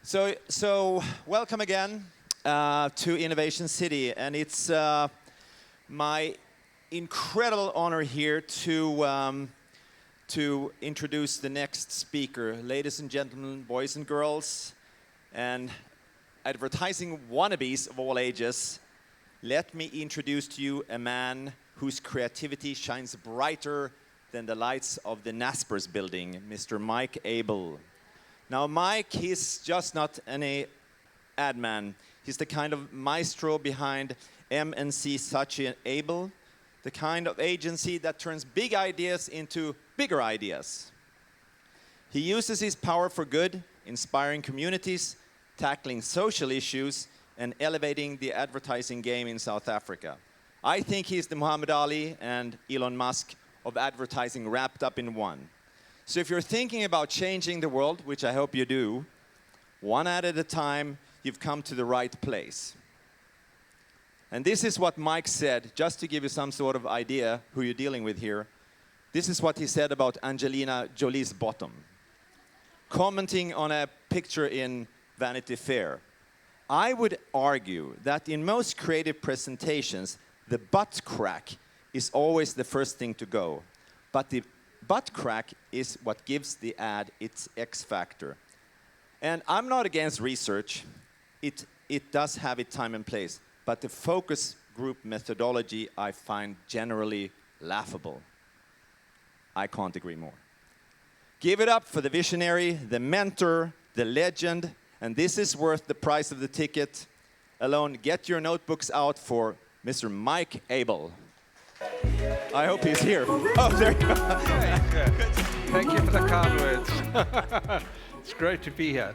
So welcome again to Innovation City, and it's my incredible honor here to introduce the next speaker. Ladies and gentlemen, boys and girls, and advertising wannabes of all ages, let me introduce to you a man whose creativity shines brighter than the lights of the Naspers building, Mr. Mike Abel. Now, Mike, he's just not an ad man. He's the kind of maestro behind M&C Saatchi & Abel, the kind of agency that turns big ideas into bigger ideas. He uses his power for good, inspiring communities, tackling social issues, and elevating the advertising game in South Africa. I think he's the Muhammad Ali and Elon Musk of advertising wrapped up in one. So if you're thinking about changing the world, which I hope you do, one ad at a time, you've come to the right place. And this is what Mike said, just to give you some sort of idea who you're dealing with here. This is what he said about Angelina Jolie's bottom, commenting on a picture in Vanity Fair. I would argue that in most creative presentations, the butt crack is always the first thing to go. But the butt crack is what gives the ad its X factor. And I'm not against research. It does have its time and place. But the focus group methodology I find generally laughable. I can't agree more. Give it up for the visionary, the mentor, the legend, and this is worth the price of the ticket alone. Get your notebooks out for Mr. Mike Abel. I hope he's here. Oh, there you go. Thank you for the kind words. It's great to be here.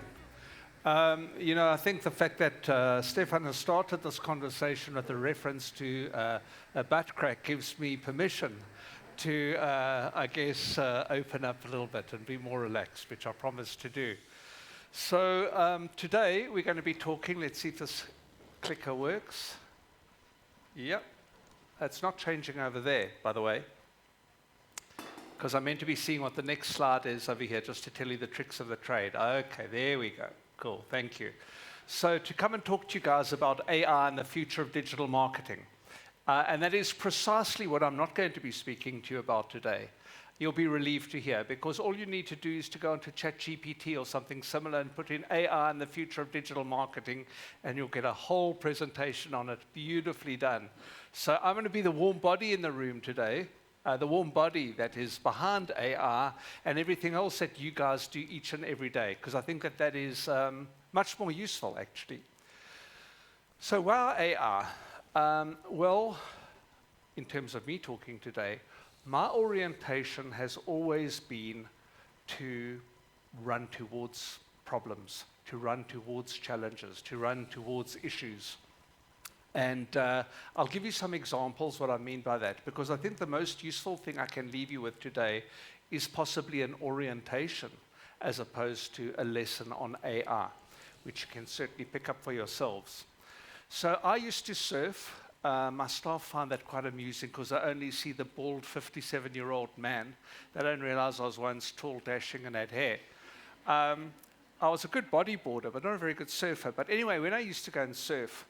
I think the fact that Stefan has started this conversation with a reference to a butt crack gives me permission to, open up a little bit and be more relaxed, which I promise to do. So today we're going to be talking, let's see if this clicker works. Yep. It's not changing over there, by the way, because I'm meant to be seeing what the next slide is over here, just to tell you the tricks of the trade. Okay, there we go. Cool, thank you. So to come and talk to you guys about AI and the future of digital marketing. And that is precisely what I'm not going to be speaking to you about today. You'll be relieved to hear, because all you need to do is to go into ChatGPT or something similar and put in AI and the future of digital marketing, and you'll get a whole presentation on it, beautifully done. So I'm going to be the warm body in the room today, the warm body that is behind AI and everything else that you guys do each and every day, because I think that is much more useful, actually. So why AI? Well, in terms of me talking today, my orientation has always been to run towards problems, to run towards challenges, to run towards issues. And I'll give you some examples what I mean by that, because I think the most useful thing I can leave you with today is possibly an orientation as opposed to a lesson on AI, which you can certainly pick up for yourselves. So I used to surf. My staff found that quite amusing because I only see the bald 57-year-old man. They don't realize I was once tall, dashing, and had hair. I was a good bodyboarder, but not a very good surfer. But anyway, when I used to go and surf,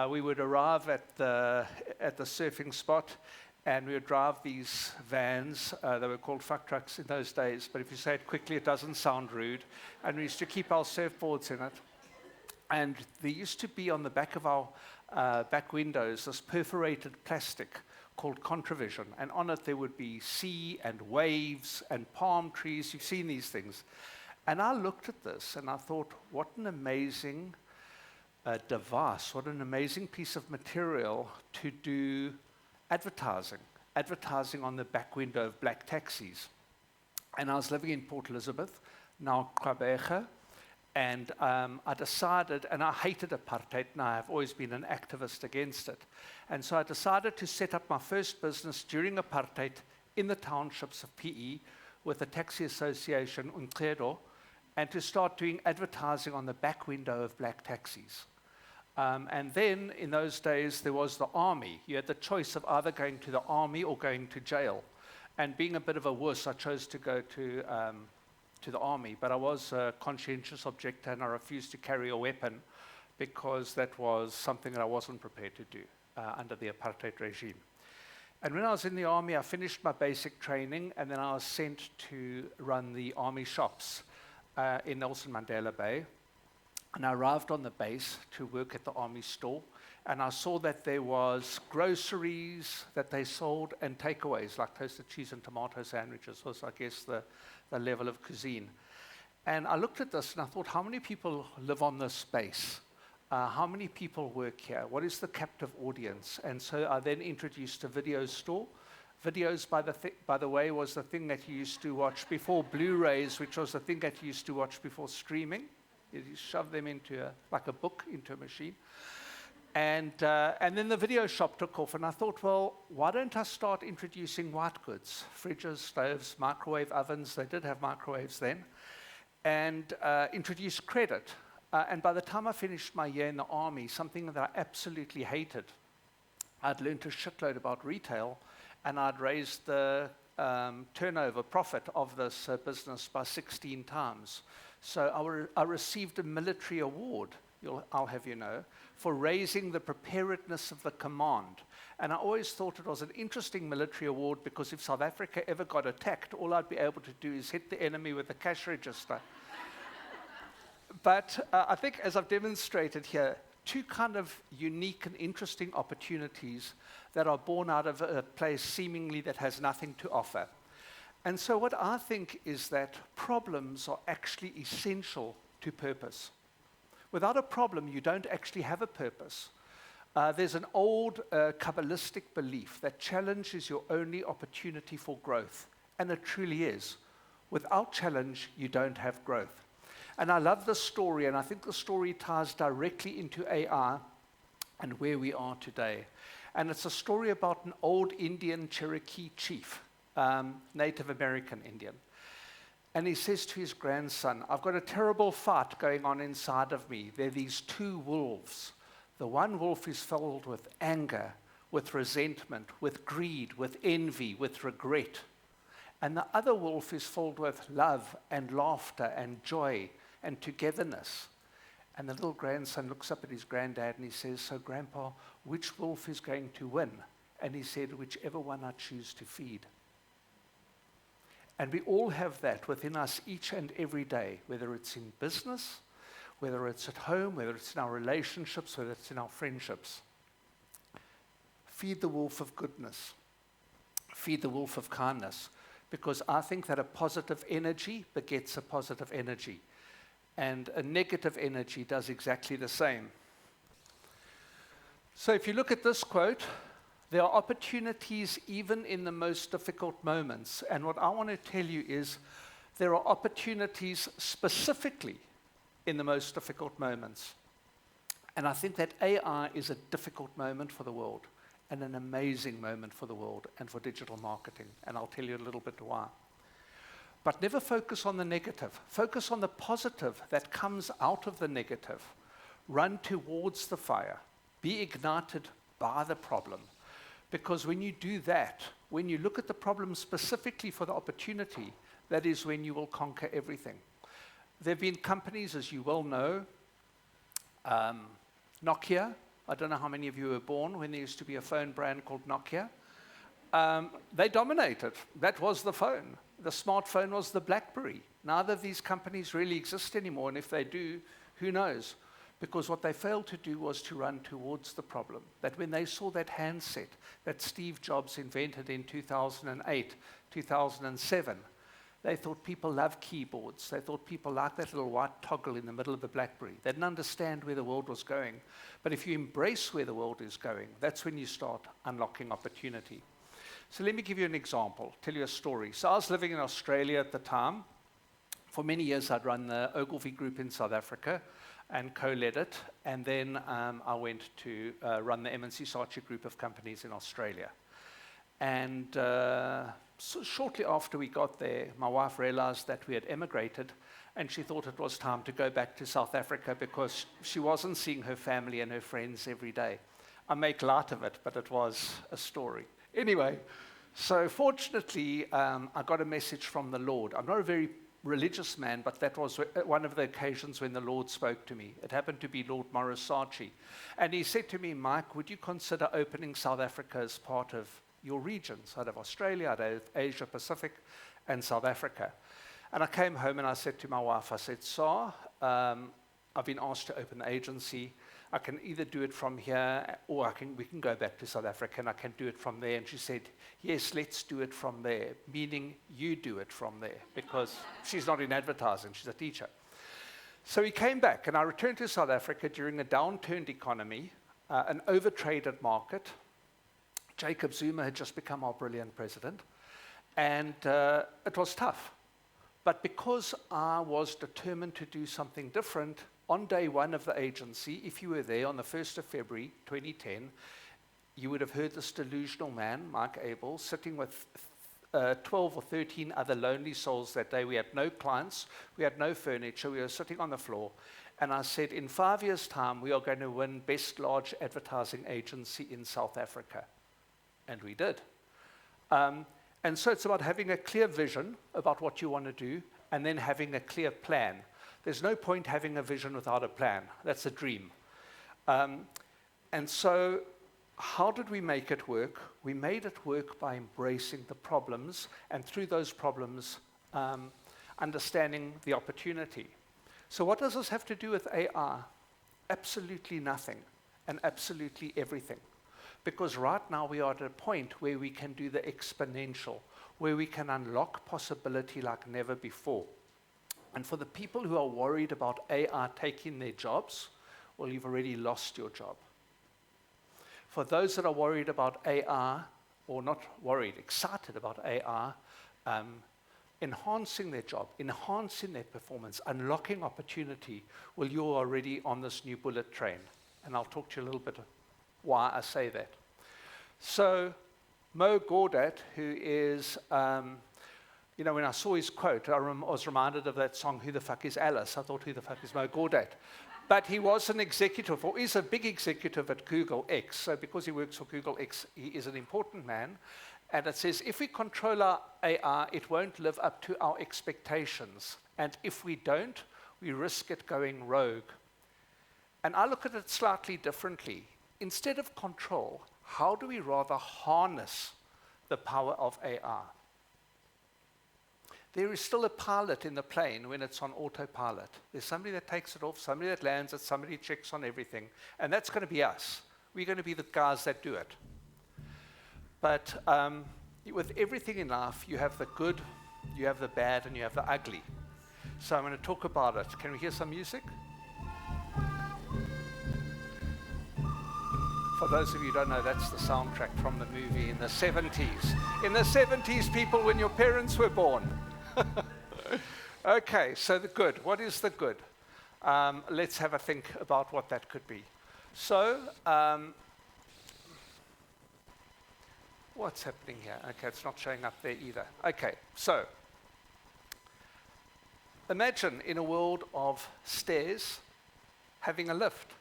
we would arrive at the surfing spot, and we would drive these vans. They were called fuck trucks in those days, but if you say it quickly, it doesn't sound rude. And we used to keep our surfboards in it. And there used to be on the back of our back windows this perforated plastic called Contravision, and on it there would be sea and waves and palm trees. You've seen these things. And I looked at this and I thought, what an amazing device, what an amazing piece of material to do advertising on the back window of black taxis. And I was living in Port Elizabeth, now Gqeberha. And I decided, and I hated apartheid, and I have always been an activist against it. And so I decided to set up my first business during apartheid in the townships of PE with the Taxi Association, Uncledo, and to start doing advertising on the back window of black taxis. And then, in those days, there was the army. You had the choice of either going to the army or going to jail. And being a bit of a wuss, I chose to go to to the army, but I was a conscientious objector and I refused to carry a weapon because that was something that I wasn't prepared to do under the apartheid regime. And when I was in the army, I finished my basic training, and then I was sent to run the army shops in Nelson Mandela Bay. And I arrived on the base to work at the army store, and I saw that there was groceries that they sold and takeaways, like toasted cheese and tomato sandwiches was, I guess, the level of cuisine. And I looked at this and I thought, how many people live on this base? How many people work here? What is the captive audience? And so I then introduced a video store. Videos, by the way, was the thing that you used to watch before Blu-rays, which was the thing that you used to watch before streaming. You shove them into like a book into a machine. And then the video shop took off, and I thought, well, why don't I start introducing white goods? Fridges, stoves, microwave ovens. They did have microwaves then. And introduce credit. And by the time I finished my year in the army, something that I absolutely hated, I'd learned a shitload about retail, and I'd raised the turnover profit of this business by 16 times. So I received a military award, I'll have you know, for raising the preparedness of the command. And I always thought it was an interesting military award because if South Africa ever got attacked, all I'd be able to do is hit the enemy with a cash register. But I think, as I've demonstrated here, two kind of unique and interesting opportunities that are born out of a place seemingly that has nothing to offer. And so what I think is that problems are actually essential to purpose. Without a problem, you don't actually have a purpose. There's an old Kabbalistic belief that challenge is your only opportunity for growth, and it truly is. Without challenge, you don't have growth. And I love this story, and I think the story ties directly into AI and where we are today. And it's a story about an old Indian Cherokee chief, Native American Indian. And he says to his grandson, I've got a terrible fight going on inside of me. There are these two wolves. The one wolf is filled with anger, with resentment, with greed, with envy, with regret. And the other wolf is filled with love and laughter and joy and togetherness. And the little grandson looks up at his granddad and he says, so Grandpa, which wolf is going to win? And he said, whichever one I choose to feed. And we all have that within us each and every day, whether it's in business, whether it's at home, whether it's in our relationships, whether it's in our friendships. Feed the wolf of goodness. Feed the wolf of kindness. Because I think that a positive energy begets a positive energy. And a negative energy does exactly the same. So if you look at this quote, there are opportunities even in the most difficult moments. And what I want to tell you is there are opportunities specifically in the most difficult moments. And I think that AI is a difficult moment for the world and an amazing moment for the world and for digital marketing. And I'll tell you a little bit why. But never focus on the negative. Focus on the positive that comes out of the negative. Run towards the fire. Be ignited by the problem. Because when you do that, when you look at the problem specifically for the opportunity, that is when you will conquer everything. There have been companies, as you well know, Nokia. I don't know how many of you were born when there used to be a phone brand called Nokia. They dominated. That was the phone. The smartphone was the BlackBerry. Neither of these companies really exist anymore, and if they do, who knows? Because what they failed to do was to run towards the problem. That when they saw that handset that Steve Jobs invented in 2008, 2007, they thought people love keyboards. They thought people like that little white toggle in the middle of the BlackBerry. They didn't understand where the world was going. But if you embrace where the world is going, that's when you start unlocking opportunity. So let me give you an example, tell you a story. So I was living in Australia at the time. For many years, I'd run the Ogilvy Group in South Africa and co-led it. And then I went to run the MNC Saatchi Group of companies in Australia. And so shortly after we got there, my wife realized that we had emigrated, and she thought it was time to go back to South Africa because she wasn't seeing her family and her friends every day. I make light of it, but it was a story. Anyway, so fortunately, I got a message from the Lord. I'm not a very religious man, but that was one of the occasions when the Lord spoke to me. It happened to be Lord Morris Saatchi. And he said to me, Mike, would you consider opening South Africa as part of your regions? I'd have Australia, I'd have Asia Pacific, and South Africa. And I came home and I said to my wife, I said, Sa, I've been asked to open the agency. I can either do it from here or we can go back to South Africa and I can do it from there. And she said, yes, let's do it from there, meaning you do it from there, because she's not in advertising, she's a teacher. So we came back and I returned to South Africa during a downturned economy, an overtraded market. Jacob Zuma had just become our brilliant president, and it was tough. But because I was determined to do something different, on day one of the agency, if you were there on the 1st of February 2010, you would have heard this delusional man, Mike Abel, sitting with 12 or 13 other lonely souls that day. We had no clients, we had no furniture, we were sitting on the floor. And I said, in 5 years' time, we are going to win Best Large Advertising Agency in South Africa. And we did. And so it's about having a clear vision about what you want to do and then having a clear plan. There's no point having a vision without a plan. That's a dream. And so how did we make it work? We made it work by embracing the problems and through those problems, understanding the opportunity. So what does this have to do with AI? Absolutely nothing and absolutely everything. Because right now we are at a point where we can do the exponential, where we can unlock possibility like never before. And for the people who are worried about AI taking their jobs, well, you've already lost your job. For those that are worried about AI, or not worried, excited about AI, enhancing their job, enhancing their performance, unlocking opportunity, well, you're already on this new bullet train. And I'll talk to you a little bit why I say that. So Mo Gawdat, who is, you know, when I saw his quote, I was reminded of that song, Who the Fuck is Alice? I thought, who the fuck is Mo Gawdat? But he was an executive, or is a big executive at Google X. So because he works for Google X, he is an important man. And it says, if we control our AI, it won't live up to our expectations. And if we don't, we risk it going rogue. And I look at it slightly differently. Instead of control, how do we rather harness the power of AI? There is still a pilot in the plane when it's on autopilot. There's somebody that takes it off, somebody that lands it, somebody checks on everything. And that's going to be us. We're going to be the guys that do it. But with everything in life, you have the good, you have the bad, and you have the ugly. So I'm going to talk about it. Can we hear some music? For those of you who don't know, that's the soundtrack from the movie in the 70s. In the 70s, people, when your parents were born. Okay, so the good. What is the good? Let's have a think about what that could be. So, what's happening here? Okay, it's not showing up there either. Okay, so, imagine in a world of stairs having a lift.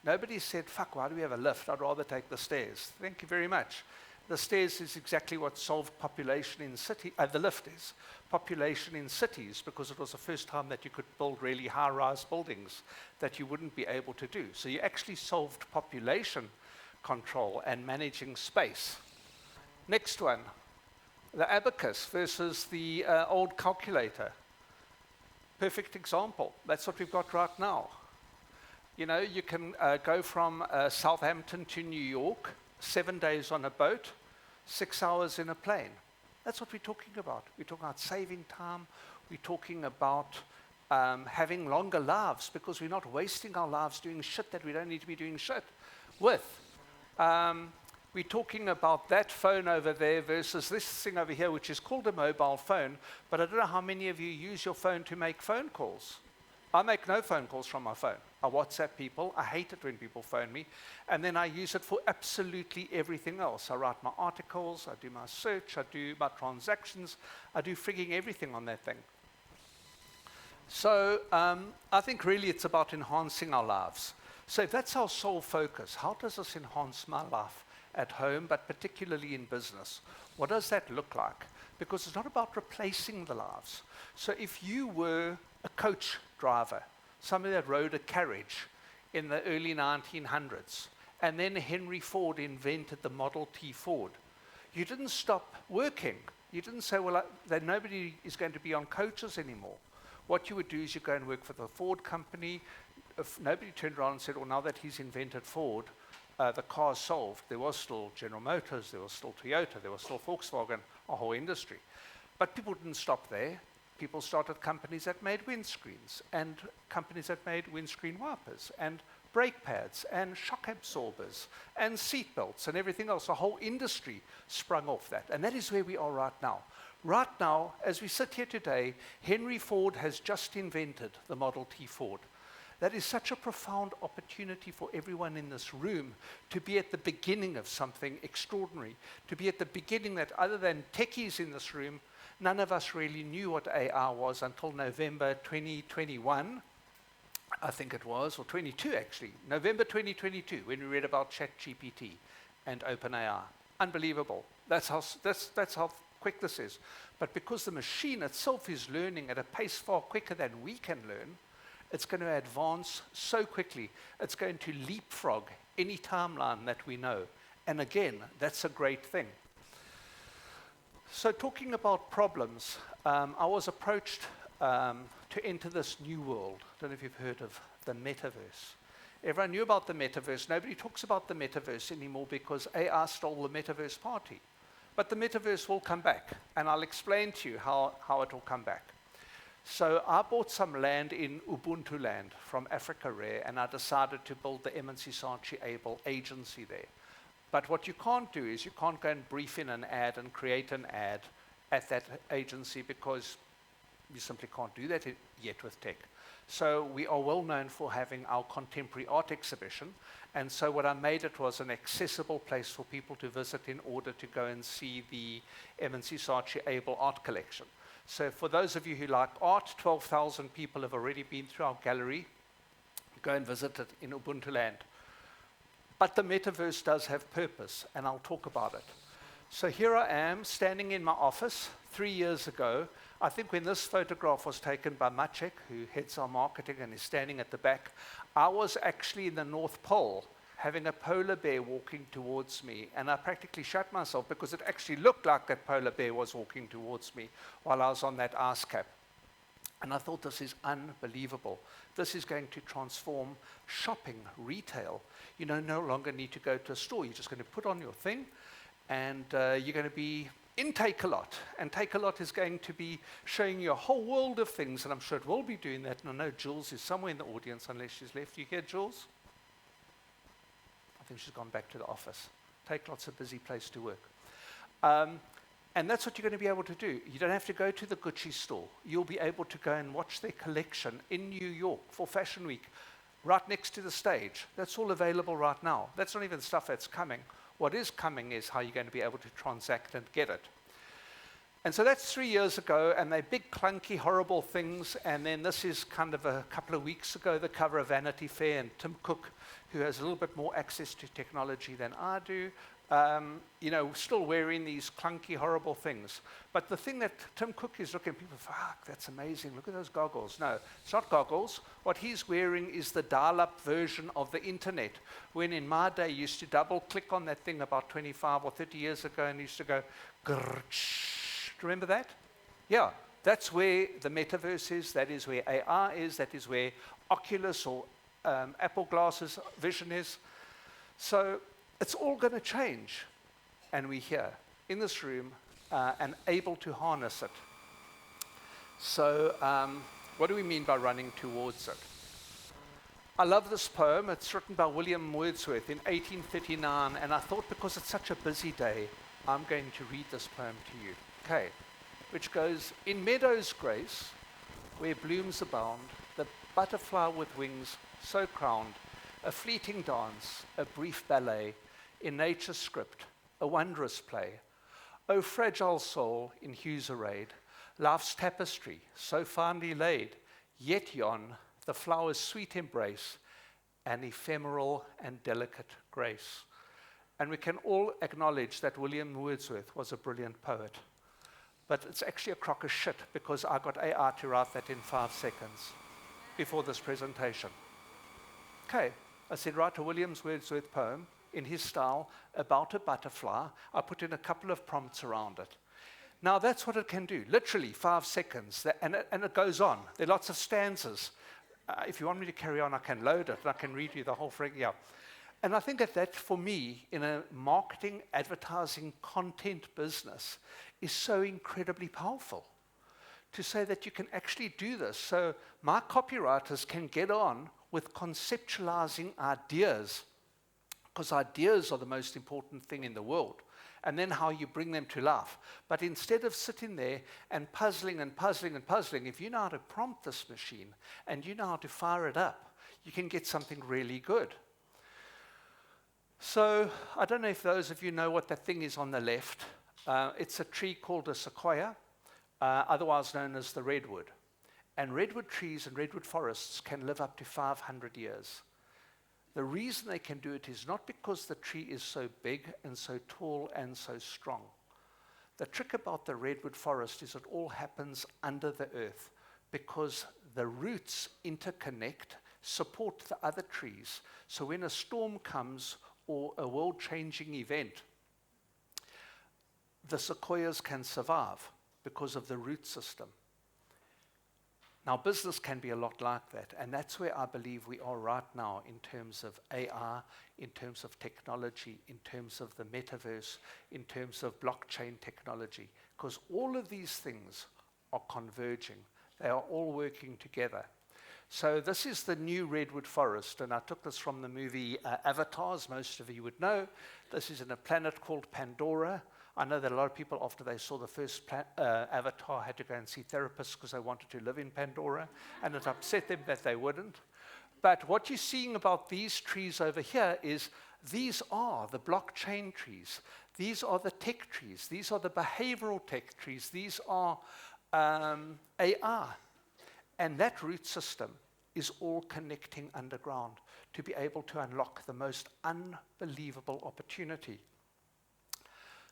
Nobody said, fuck, why do we have a lift? I'd rather take the stairs. Thank you very much. The stairs is exactly what solved population in cities. The lift is population in cities, because it was the first time that you could build really high-rise buildings that you wouldn't be able to do. So you actually solved population control and managing space. Next one, the abacus versus the old calculator. Perfect example. That's what we've got right now. You know, you can go from Southampton to New York, 7 days on a boat, 6 hours in a plane. That's what we're talking about. We're talking about saving time. We're talking about having longer lives, because we're not wasting our lives doing shit that we don't need to be doing shit with. We're talking about that phone over there versus this thing over here, which is called a mobile phone, but I don't know how many of you use your phone to make phone calls. I make no phone calls from my phone. I WhatsApp people. I hate it when people phone me. And then I use it for absolutely everything else. I write my articles, I do my search, I do my transactions, I do frigging everything on that thing. So I think really it's about enhancing our lives. So if that's our sole focus, how does this enhance my life at home, but particularly in business? What does that look like? because it's not about replacing the lives. So if you were a coach driver, somebody that rode a carriage in the early 1900s, and then Henry Ford invented the Model T Ford, you didn't stop working. You didn't say, well, then nobody is going to be on coaches anymore. What you would do is you go and work for the Ford company. If nobody turned around and said, well, now that he's invented Ford, the car's solved. There was still General Motors, there was still Toyota, there was still Volkswagen, a whole industry. But people didn't stop there. People started companies that made windscreens, and companies that made windscreen wipers, and brake pads, and shock absorbers, and seat belts, and everything else. A whole industry sprung off that. And that is where we are right now. Right now, as we sit here today, Henry Ford has just invented the Model T Ford. That is such a profound opportunity for everyone in this room to be at the beginning of something extraordinary, to be at the beginning that, other than techies in this room, none of us really knew what AI was until November 2021, I think it was, or 22 actually, November 2022, when we read about ChatGPT and OpenAI. Unbelievable. That's how quick this is. But because the machine itself is learning at a pace far quicker than we can learn, it's going to advance so quickly. It's going to leapfrog any timeline that we know. And again, that's a great thing. So talking about problems, I was approached to enter this new world. I don't know if you've heard of the metaverse. Everyone knew about the metaverse. Nobody talks about the metaverse anymore because AI stole the metaverse party. But the metaverse will come back, and I'll explain to you how it will come back. So I bought some land in Ubuntu land from Africa Rare, and I decided to build the MNC Saatchi Able agency there. But what you can't do is you can't go and brief in an ad and create an ad at that agency because you simply can't do that yet with tech. So we are well known for having our contemporary art exhibition. And so what I made it was an accessible place for people to visit in order to go and see the MNC Saatchi Able art collection. So for those of you who like art, 12,000 people have already been through our gallery. Go and visit it in Ubuntu land. But the metaverse does have purpose, and I'll talk about it. So here I am, standing in my office 3 years ago. I think when this photograph was taken by Maciek, who heads our marketing and is standing at the back, I was actually in the North Pole, having a polar bear walking towards me, and I practically shut myself because it actually looked like that polar bear was walking towards me while I was on that ice cap. And I thought, this is unbelievable. This is going to transform shopping, retail. You no longer need to go to a store. You're just going to put on your thing, and you're going to be in Takealot. And Takealot is going to be showing you a whole world of things, and I'm sure it will be doing that. And I know Jules is somewhere in the audience, unless she's left. You hear Jules? I think she's gone back to the office. Takealot's a busy place to work. And that's what you're going to be able to do. You don't have to go to the Gucci store. You'll be able to go and watch their collection in New York for Fashion Week, right next to the stage. That's all available right now. That's not even stuff that's coming. What is coming is how you're going to be able to transact and get it. And so that's 3 years ago, and they're big, clunky, horrible things. And then this is kind of a couple of weeks ago, the cover of Vanity Fair, and Tim Cook, who has a little bit more access to technology than I do, still wearing these clunky, horrible things. But the thing that Tim Cook is looking, people say, fuck, that's amazing, look at those goggles. No, it's not goggles. What he's wearing is the dial-up version of the internet, when in my day, you used to double-click on that thing about 25 or 30 years ago, and used to go, grrrch. Remember that? Yeah, that's where the metaverse is, that is where AR is, that is where Oculus or Apple glasses vision is. So it's all going to change, and we're here in this room and able to harness it. So what do we mean by running towards it? I love this poem. It's written by William Wordsworth in 1839, and I thought because it's such a busy day, I'm going to read this poem to you. Okay, which goes, in meadows grace, where blooms abound, the butterfly with wings so crowned, a fleeting dance, a brief ballet, in nature's script, a wondrous play. O fragile soul in hues arrayed, life's tapestry so finely laid, yet yon, the flower's sweet embrace, an ephemeral and delicate grace. And we can all acknowledge that William Wordsworth was a brilliant poet. but it's actually a crock of shit because I got AI to write that in 5 seconds before this presentation. Okay, I said, write a Williams Wordsworth poem in his style about a butterfly. I put in a couple of prompts around it. Now that's what it can do, literally 5 seconds, and it goes on. There are lots of stanzas. If you want me to carry on, I can load it, and I can read you the whole thing, yeah. And I think that for me, in a marketing, advertising, content business, is so incredibly powerful. To say that you can actually do this. So my copywriters can get on with conceptualizing ideas, because ideas are the most important thing in the world, and then how you bring them to life. But instead of sitting there and puzzling and puzzling and puzzling, if you know how to prompt this machine and you know how to fire it up, you can get something really good. So I don't know if those of you know what that thing is on the left. It's a tree called a sequoia, otherwise known as the redwood. And redwood trees and redwood forests can live up to 500 years. The reason they can do it is not because the tree is so big and so tall and so strong. The trick about the redwood forest is it all happens under the earth because the roots interconnect, support the other trees. So when a storm comes or a world-changing event, the sequoias can survive because of the root system. Now, business can be a lot like that, and that's where I believe we are right now in terms of AI, in terms of technology, in terms of the metaverse, in terms of blockchain technology, because all of these things are converging. They are all working together. So this is the new redwood forest, and I took this from the movie Avatar, as most of you would know. This is in a planet called Pandora. I know that a lot of people, after they saw the first Avatar, had to go and see therapists because they wanted to live in Pandora, and it upset them that they wouldn't. But what you're seeing about these trees over here is these are the blockchain trees. These are the tech trees. These are the behavioral tech trees. These are AI. And that root system is all connecting underground to be able to unlock the most unbelievable opportunity.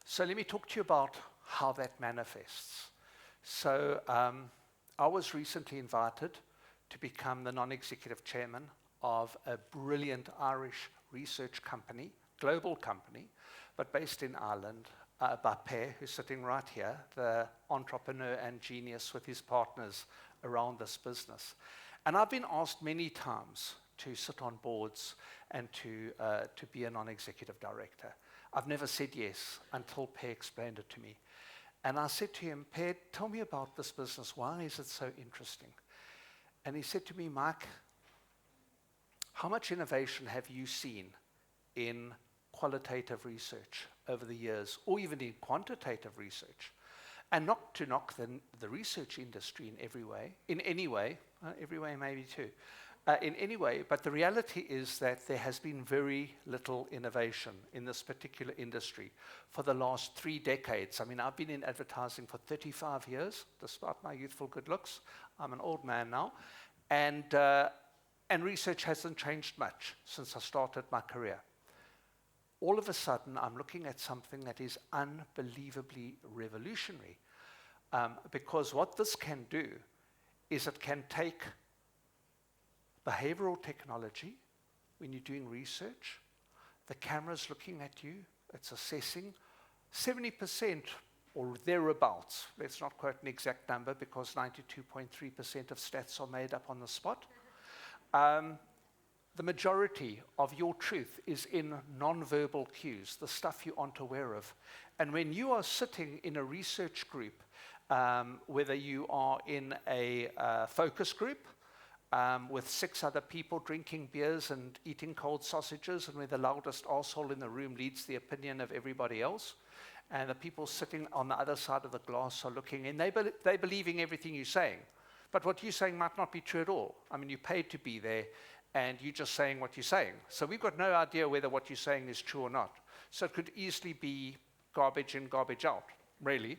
So let me talk to you about how that manifests. So I was recently invited to become the non-executive chairman of a brilliant Irish research company, global company, but based in Ireland, by Per, who's sitting right here, the entrepreneur and genius with his partners around this business. And I've been asked many times to sit on boards and to be a non-executive director. I've never said yes until Per explained it to me. And I said to him, Per, tell me about this business. Why is it so interesting? And he said to me, Mike, how much innovation have you seen in qualitative research over the years, or even in quantitative research? And not to knock the research industry in any way, every way maybe too, in any way, but the reality is that there has been very little innovation in this particular industry for the last 3 decades. I mean, I've been in advertising for 35 years, despite my youthful good looks. I'm an old man now, and research hasn't changed much since I started my career. All of a sudden, I'm looking at something that is unbelievably revolutionary, because what this can do is it can take behavioral technology when you're doing research. The camera's looking at you, it's assessing 70% or thereabouts. Let's not quote an exact number because 92.3% of stats are made up on the spot. The majority of your truth is in non-verbal cues, the stuff you aren't aware of. And when you are sitting in a research group, whether you are in a focus group with 6 other people drinking beers and eating cold sausages, and where the loudest arsehole in the room leads the opinion of everybody else, and the people sitting on the other side of the glass are looking, and they're believing everything you're saying. But what you're saying might not be true at all. I mean, you paid to be there, and you're just saying what you're saying. So we've got no idea whether what you're saying is true or not. So it could easily be garbage in, garbage out, really.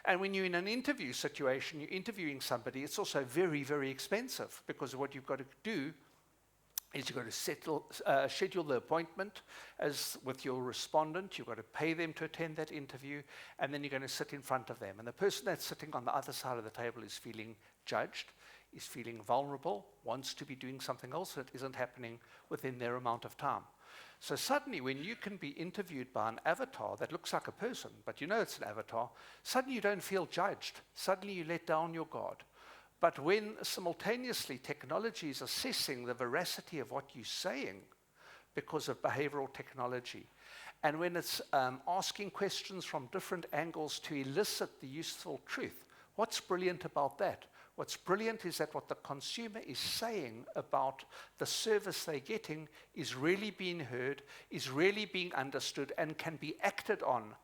And when you're in an interview situation, you're interviewing somebody, it's also very, very expensive, because what you've got to do is you've got to schedule the appointment as with your respondent. You've got to pay them to attend that interview, and then you're going to sit in front of them. And the person that's sitting on the other side of the table is feeling judged, is feeling vulnerable, wants to be doing something else that isn't happening within their amount of time. So suddenly, when you can be interviewed by an avatar that looks like a person, but you know it's an avatar, suddenly you don't feel judged. Suddenly you let down your guard. But when simultaneously technology is assessing the veracity of what you're saying because of behavioral technology, and when it's asking questions from different angles to elicit the useful truth, what's brilliant about that? What's brilliant is that what the consumer is saying about the service they're getting is really being heard, is really being understood, and can be acted on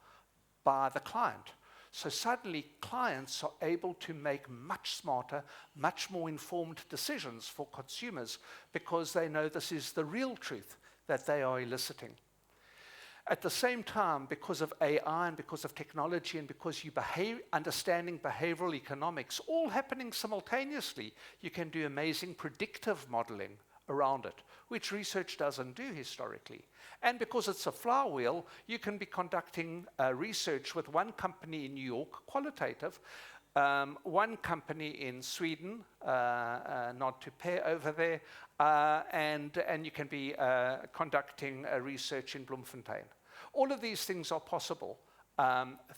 by the client. So suddenly, clients are able to make much smarter, much more informed decisions for consumers because they know this is the real truth that they are eliciting. At the same time, because of AI and because of technology and because you understanding behavioral economics, all happening simultaneously, you can do amazing predictive modeling around it, which research doesn't do historically. And because it's a flywheel, you can be conducting research with one company in New York, qualitative, one company in Sweden, not to pair over there, and you can be conducting research in Bloemfontein. All of these things are possible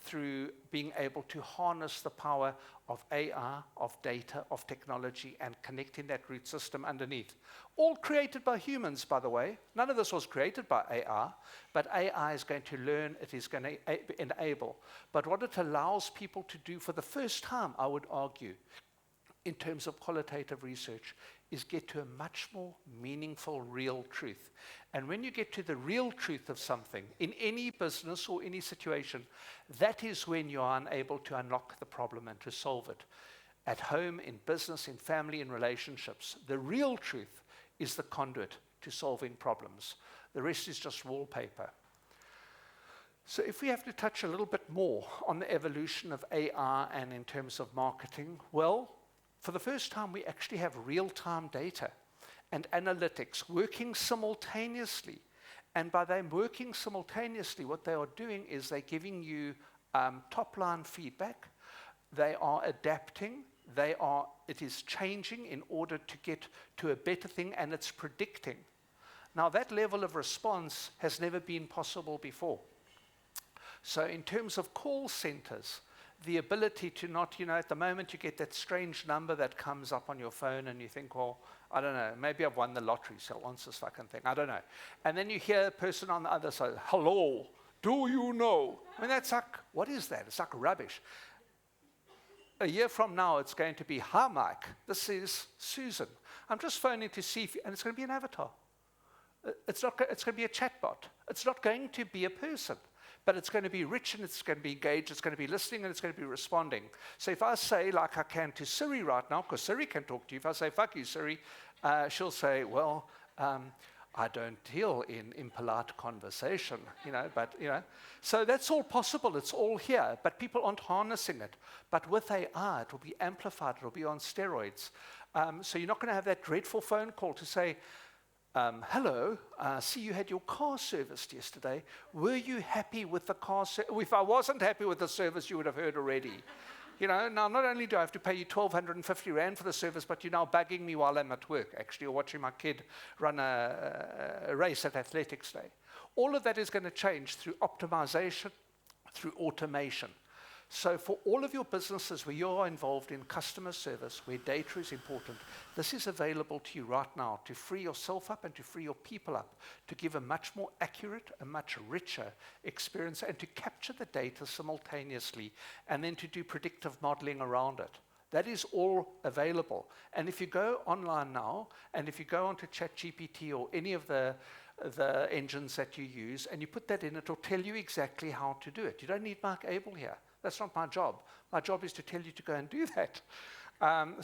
through being able to harness the power of AI, of data, of technology, and connecting that root system underneath. All created by humans, by the way. None of this was created by AI, but AI is going to learn, it is going to enable. But what it allows people to do for the first time, I would argue, in terms of qualitative research, is get to a much more meaningful, real truth. And when you get to the real truth of something, in any business or any situation, that is when you are unable to unlock the problem and to solve it. At home, in business, in family, in relationships, the real truth is the conduit to solving problems. The rest is just wallpaper. So if we have to touch a little bit more on the evolution of AI and in terms of marketing, well, for the first time, we actually have real-time data and analytics working simultaneously. And by them working simultaneously, what they are doing is they're giving you top-line feedback. They are adapting. It is changing in order to get to a better thing, and it's predicting. Now, that level of response has never been possible before. So in terms of call centers, the ability to not, at the moment you get that strange number that comes up on your phone and you think, well, I don't know, maybe I've won the lottery, so I'll answer this fucking thing, I don't know. And then you hear a person on the other side, hello, do you know? I mean, that's like, what is that? It's like rubbish. A year from now, it's going to be, hi, Mike, this is Susan. I'm just phoning to see if, and it's going to be an avatar. It's going to be a chatbot. It's not going to be a person. But it's going to be rich and it's going to be engaged, it's going to be listening and it's going to be responding. So if I say, like I can to Siri right now, because Siri can talk to you, if I say, fuck you, Siri, she'll say, well, I don't deal in impolite conversation, So that's all possible, it's all here, but people aren't harnessing it. But with AI, it will be amplified, it will be on steroids. So you're not going to have that dreadful phone call to say, hello, see you had your car serviced yesterday. Were you happy with the car service? If I wasn't happy with the service, you would have heard already. Now not only do I have to pay you 1,250 Rand for the service, but you're now bugging me while I'm at work, actually, or watching my kid run a race at Athletics Day. All of that is going to change through optimization, through automation. So for all of your businesses where you're involved in customer service, where data is important, this is available to you right now to free yourself up and to free your people up, to give a much more accurate, a much richer experience, and to capture the data simultaneously, and then to do predictive modeling around it. That is all available. And if you go online now, and if you go onto ChatGPT or any of the engines that you use, and you put that in, it will tell you exactly how to do it. You don't need Mark Abel here. That's not my job. My job is to tell you to go and do that.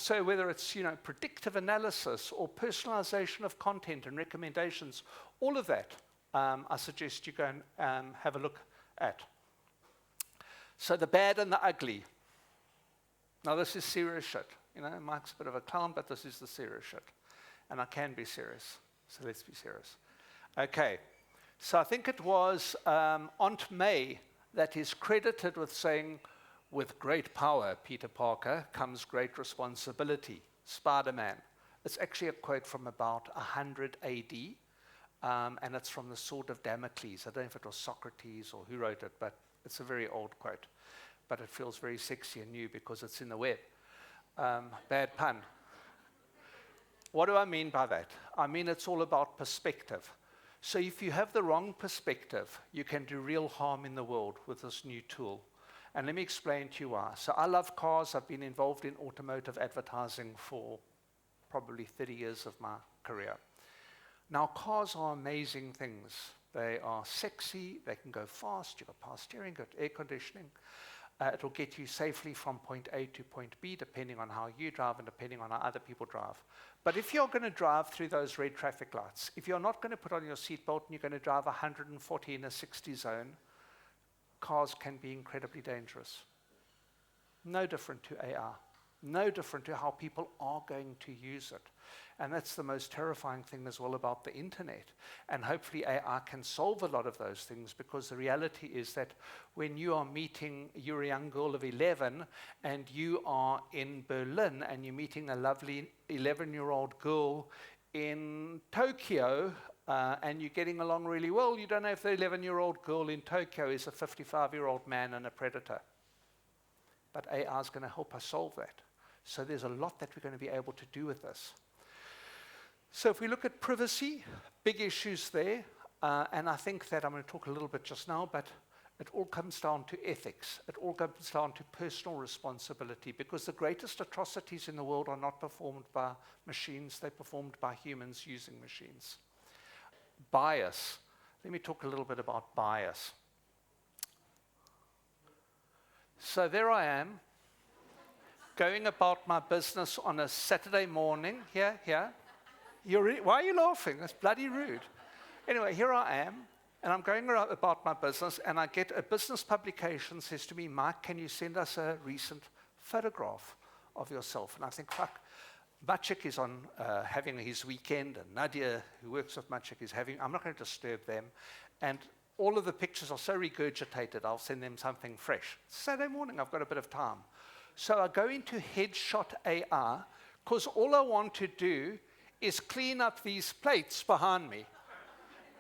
So whether it's predictive analysis or personalization of content and recommendations, all of that I suggest you go and have a look at. So the bad and the ugly. Now this is serious shit. Mike's a bit of a clown, but this is the serious shit. And I can be serious. So let's be serious. Okay. So I think it was Aunt May that is credited with saying, with great power, Peter Parker, comes great responsibility. Spider-Man. It's actually a quote from about 100 AD, and it's from the Sword of Damocles. I don't know if it was Socrates or who wrote it, but it's a very old quote. But it feels very sexy and new because it's in the web. Bad pun. What do I mean by that? I mean it's all about perspective. So if you have the wrong perspective, you can do real harm in the world with this new tool. And let me explain to you why. So I love cars. I've been involved in automotive advertising for probably 30 years of my career. Now, cars are amazing things. They are sexy. They can go fast. You've got power steering, you've got air conditioning. It will get you safely from point A to point B, depending on how you drive and depending on how other people drive. But if you're going to drive through those red traffic lights, if you're not going to put on your seatbelt and you're going to drive 140 in a 60 zone, cars can be incredibly dangerous. No different to AR. No different to how people are going to use it. And that's the most terrifying thing as well about the internet. And hopefully AR can solve a lot of those things, because the reality is that when you are meeting, you're a young girl of 11 and you are in Berlin and you're meeting a lovely 11-year-old girl in Tokyo, and you're getting along really well, you don't know if the 11-year-old girl in Tokyo is a 55-year-old man and a predator. But AR is going to help us solve that. So there's a lot that we're going to be able to do with this. So if we look at privacy, big issues there. And I think that I'm going to talk a little bit just now, but it all comes down to ethics. It all comes down to personal responsibility, because the greatest atrocities in the world are not performed by machines. They're performed by humans using machines. Bias. Let me talk a little bit about bias. So there I am, going about my business on a Saturday morning. Here. Why are you laughing? That's bloody rude. Anyway, here I am, and I'm going about my business, and I get a business publication says to me, Mike, can you send us a recent photograph of yourself? And I think, fuck, Maciek is on having his weekend, and Nadia, who works with Maciek, is having, I'm not going to disturb them. And all of the pictures are so regurgitated, I'll send them something fresh. Saturday morning, I've got a bit of time. So I go into Headshot AI, because all I want to do is clean up these plates behind me.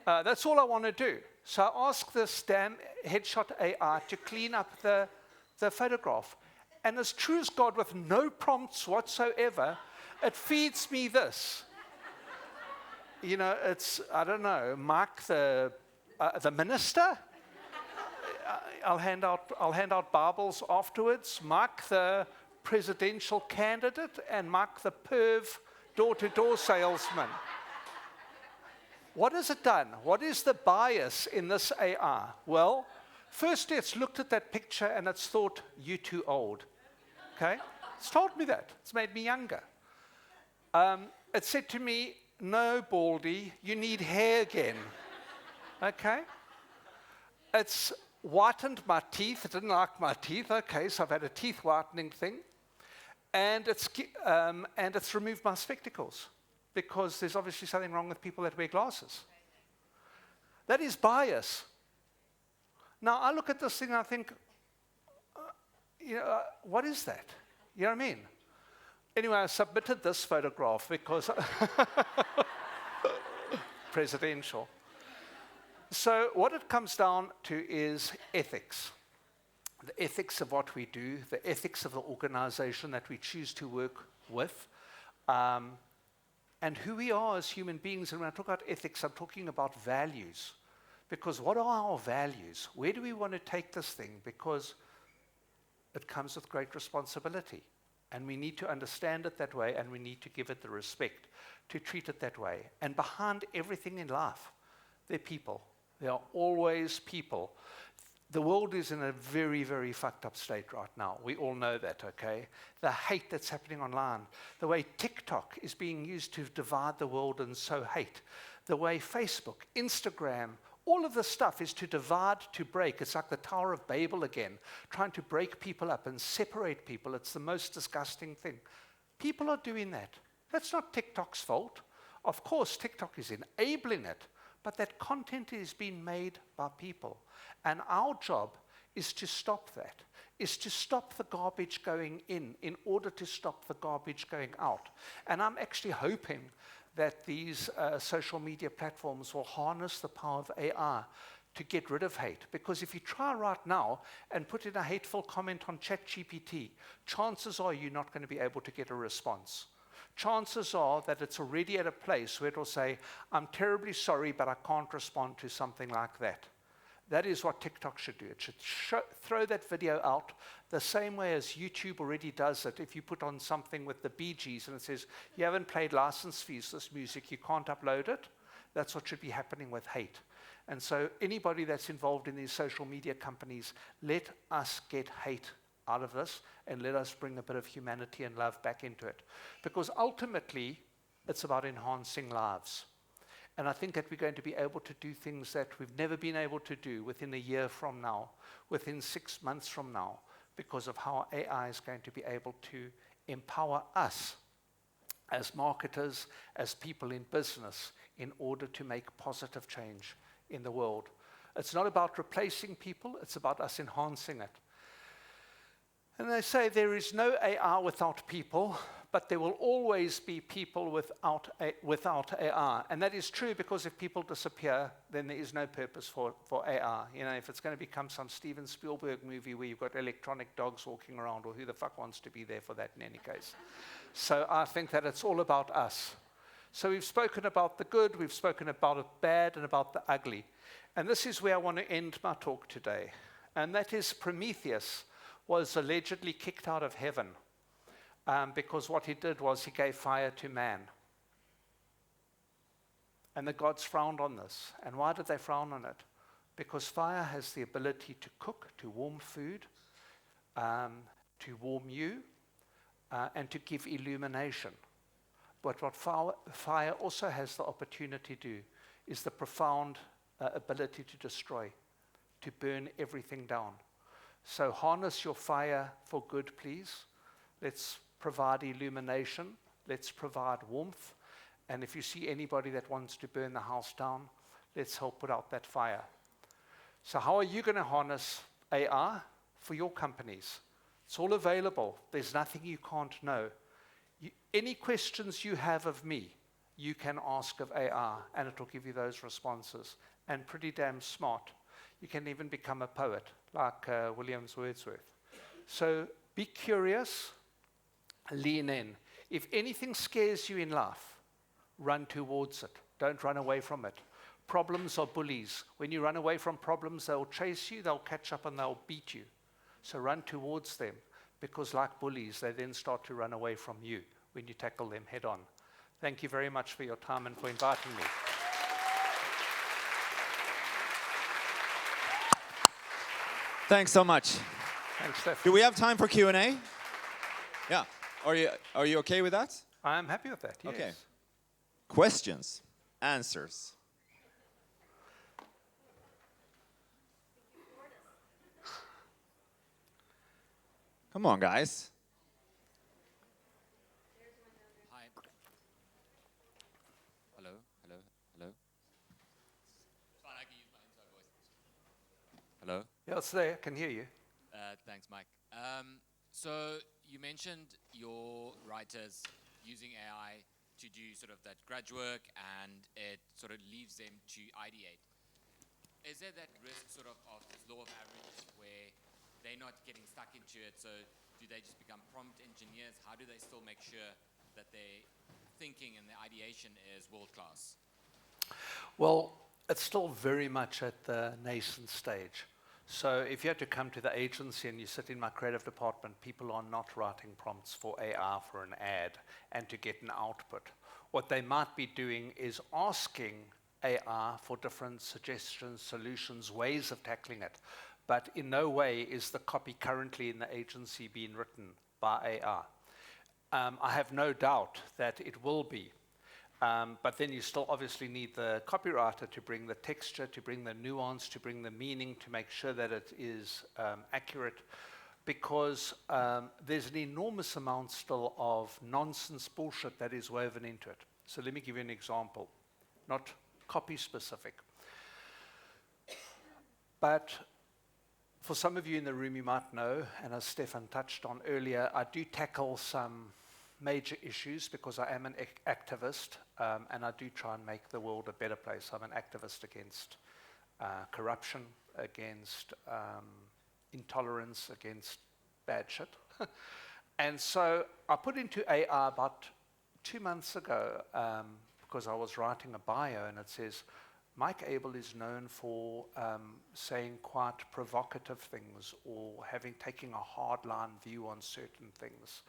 That's all I want to do. So I ask this damn Headshot AI to clean up the photograph. And as true as God, with no prompts whatsoever, it feeds me this. You know, it's, I don't know, Mark the minister? I'll hand out Bibles afterwards. Mark the presidential candidate, and Mark the perv door-to-door salesman. What has it done? What is the bias in this AI? Well, firstly, it's looked at that picture and it's thought, you're too old. Okay? It's told me that. It's made me younger. It said to me, no, Baldy, you need hair again. Okay? It's whitened my teeth. It didn't like my teeth. Okay, so I've had a teeth whitening thing. And it's removed my spectacles, because there's obviously something wrong with people that wear glasses. That is bias. Now, I look at this thing and I think, what is that? You know what I mean? Anyway, I submitted this photograph because presidential. So what it comes down to is ethics. The ethics of what we do, the ethics of the organization that we choose to work with, and who we are as human beings. And when I talk about ethics, I'm talking about values. Because what are our values? Where do we want to take this thing? Because it comes with great responsibility. And we need to understand it that way, and we need to give it the respect to treat it that way. And behind everything in life, there are people. There are always people. The world is in a very, very fucked up state right now. We all know that, okay? The hate that's happening online, the way TikTok is being used to divide the world and sow hate, the way Facebook, Instagram, all of this stuff is to divide, to break. It's like the Tower of Babel again, trying to break people up and separate people. It's the most disgusting thing. People are doing that. That's not TikTok's fault. Of course, TikTok is enabling it, but that content is being made by people. And our job is to stop that, is to stop the garbage going in order to stop the garbage going out. And I'm actually hoping that these social media platforms will harness the power of AI to get rid of hate. Because if you try right now and put in a hateful comment on ChatGPT, chances are you're not going to be able to get a response. Chances are that it's already at a place where it'll say, I'm terribly sorry, but I can't respond to something like that. That is what TikTok should do. It should throw that video out the same way as YouTube already does it. If you put on something with the Bee Gees and it says, you haven't paid license fees for this music, you can't upload it. That's what should be happening with hate. And so anybody that's involved in these social media companies, let us get hate out of this and let us bring a bit of humanity and love back into it. Because ultimately, it's about enhancing lives. And I think that we're going to be able to do things that we've never been able to do within a year from now, within 6 months from now, because of how AI is going to be able to empower us as marketers, as people in business, in order to make positive change in the world. It's not about replacing people, it's about us enhancing it. And they say there is no AI without people, but there will always be people without AI. And that is true because if people disappear, then there is no purpose for AI. You know, if it's going to become some Steven Spielberg movie where you've got electronic dogs walking around, or who the fuck wants to be there for that in any case. So I think that it's all about us. So we've spoken about the good, we've spoken about the bad, and about the ugly. And this is where I want to end my talk today. And that is Prometheus was allegedly kicked out of heaven because what he did was he gave fire to man. And the gods frowned on this. And why did they frown on it? Because fire has the ability to cook, to warm food, to warm you, and to give illumination. But what fire also has the opportunity to do is the profound ability to destroy, to burn everything down. So harness your fire for good, please. Let's provide illumination. Let's provide warmth. And if you see anybody that wants to burn the house down, let's help put out that fire. So how are you going to harness AI for your companies? It's all available. There's nothing you can't know. Any questions you have of me, you can ask of AI, and it will give you those responses. And pretty damn smart. You can even become a poet, like Williams Wordsworth. So be curious, lean in. If anything scares you in life, run towards it. Don't run away from it. Problems are bullies. When you run away from problems, they'll chase you, they'll catch up, and they'll beat you. So run towards them, because like bullies, they then start to run away from you when you tackle them head on. Thank you very much for your time and for inviting me. Thanks so much. Thanks, Steph. Do we have time for Q&A? Yeah. Are you okay with that? I'm happy with that, yes. Okay. Questions, answers. Come on, guys. Hi. Hello, hello, hello. Fine, I can use my inside voice. Hello. Yeah, it's there. I can hear you. Thanks, Mike. So you mentioned your writers using AI to do sort of that grudge work, and it sort of leaves them to ideate. Is there that risk sort of this law of averages where they're not getting stuck into it? So do they just become prompt engineers? How do they still make sure that their thinking and their ideation is world class? Well, it's still very much at the nascent stage. So if you have to come to the agency and you sit in my creative department, people are not writing prompts for AI for an ad and to get an output. What they might be doing is asking AI for different suggestions, solutions, ways of tackling it. But in no way is the copy currently in the agency being written by AI. I have no doubt that it will be. But then you still obviously need the copywriter to bring the texture, to bring the nuance, to bring the meaning, to make sure that it is accurate. Because there's an enormous amount still of nonsense bullshit that is woven into it. So let me give you an example, not copy specific. But for some of you in the room, you might know, and as Stefan touched on earlier, I do tackle some major issues because I am an activist, and I do try and make the world a better place. I'm an activist against corruption, against intolerance, against bad shit. And so I put into AI about 2 months ago, because I was writing a bio, and it says, Mike Abel is known for saying quite provocative things or taking a hardline view on certain things.